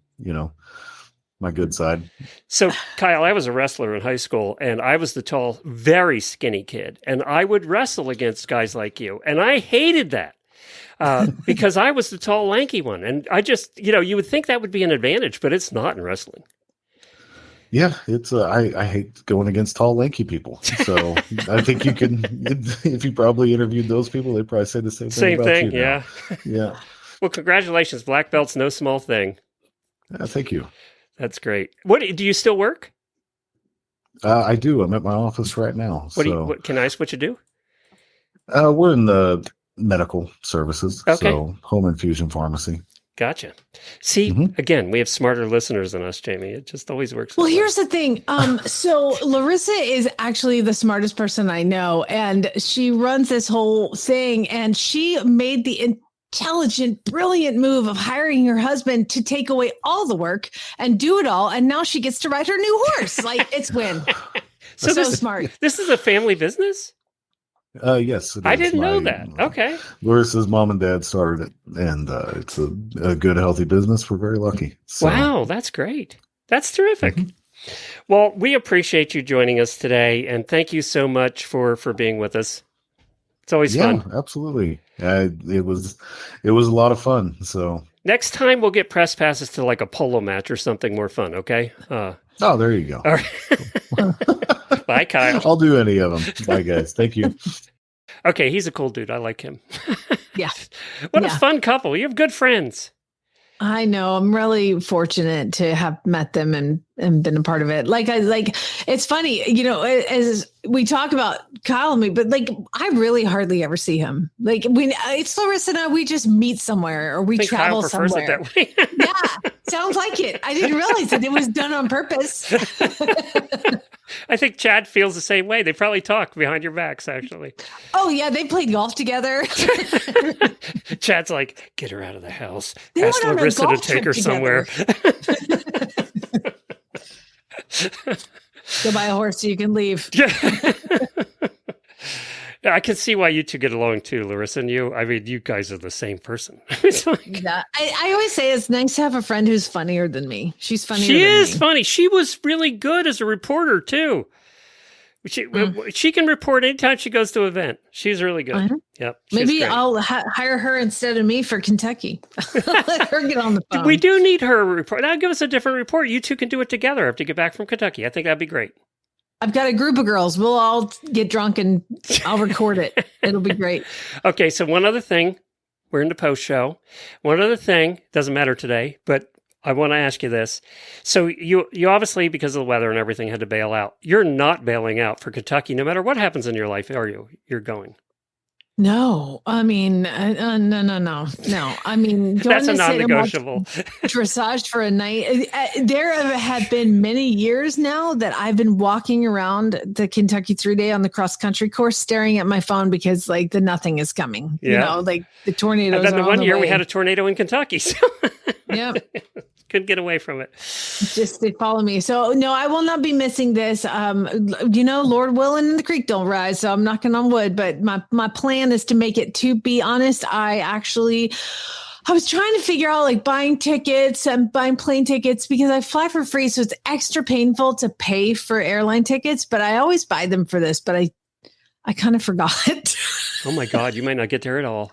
my good side.
So, Kyle, I was a wrestler in high school, and I was the tall, very skinny kid, and I would wrestle against guys like you, and I hated that because I was the tall, lanky one, and I just, you would think that would be an advantage, but it's not in wrestling.
Yeah, it's I hate going against tall, lanky people. So I think you can, if you probably interviewed those people, they'd probably say the same thing.
Same
about
thing,
you
yeah.
Yeah.
Well, congratulations. Black belt's no small thing.
Thank you.
That's great. What do you still work?
I do. I'm at my office right now.
What can I ask what you do?
We're in the medical services.
Okay.
So home infusion pharmacy.
Gotcha. See, again, we have smarter listeners than us, Jamie. It just always works.
Well, here's the thing. So Larissa is actually the smartest person I know, and she runs this whole thing, and she made the intelligent, brilliant move of hiring her husband to take away all the work and do it all. And now she gets to ride her new horse. Like, it's win. so smart.
This is a family business?
Yes.
I didn't know that. Okay.
Larissa's mom and dad started it, and it's a good, healthy business. We're very lucky. So.
Wow, that's great. That's terrific. Well, we appreciate you joining us today, and thank you so much for being with us. It's always fun.
Yeah, absolutely. It was a lot of fun. So
next time we'll get press passes to like a polo match or something more fun. Okay.
Oh, there you go.
All right. Bye, Kyle.
I'll do any of them. Bye, guys. Thank you.
Okay, he's a cool dude. I like him.
Yeah.
What a fun couple. You have good friends.
I know. I'm really fortunate to have met them and been a part of it. It's funny, as we talk about Kyle and me, but I really hardly ever see him. It's Larissa and I, we just meet somewhere or we travel
Kyle prefers
somewhere.
It that way.
Yeah, sounds like it. I didn't realize that it was done on purpose.
I think Chad feels the same way. They probably talk behind your backs, actually.
Oh, yeah. They played golf together.
Chad's like, get her out of the house.
They
Ask
went on a
Larissa to
golf
take
trip
her
together.
somewhere.
Go buy a horse so you can leave.
I can see why you two get along too, Larissa and you. I mean, you guys are the same person. It's like,
Yeah, I always say it's nice to have a friend who's funnier than me. She's funnier than me.
She is funny. She was really good as a reporter too. She can report anytime she goes to an event. She's really good.
Uh-huh.
Yep.
Maybe I'll hire her instead of me for Kentucky. Let her get on the phone.
We do need her report. Now give us a different report. You two can do it together after you get back from Kentucky. I think that'd be great.
I've got a group of girls. We'll all get drunk and I'll record it. It'll be great.
Okay, so one other thing. We're in the post show. One other thing, doesn't matter today, but I want to ask you this. So you obviously, because of the weather and everything, had to bail out. You're not bailing out for Kentucky, no matter what happens in your life, are you? You're going.
No, I mean, no. I mean,
that's a non-negotiable.
Dressage for a night. There have been many years now that I've been walking around the Kentucky 3-day on the cross-country course, staring at my phone because, like, the nothing is coming. Yeah. You know, like the tornadoes.
And then the one year
way.
we had a tornado in Kentucky. So
yep.
Couldn't get away from it.
Just they follow me. So no, I will not be missing this. Lord willing, the creek don't rise. So I'm knocking on wood. But my plan is to make it. To be honest, I was trying to figure out like buying tickets and buying plane tickets because I fly for free. So it's extra painful to pay for airline tickets. But I always buy them for this. But I kind of forgot.
Oh my God, you might not get there at all.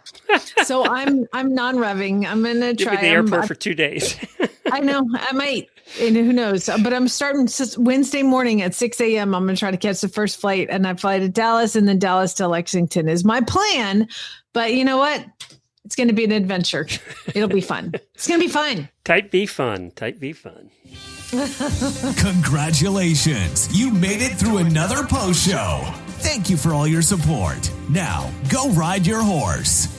So I'm non-revving. I'm gonna try.
You'll be at the airport for 2 days.
I know I might, and who knows? But I'm starting Wednesday morning at 6 a.m. I'm gonna try to catch the first flight, and I fly to Dallas, and then Dallas to Lexington is my plan. But you know what? It's gonna be an adventure. It'll be fun. It's gonna be fun.
Type B fun. Type B fun.
Congratulations! You made it through another post show. Thank you for all your support. Now, go ride your horse.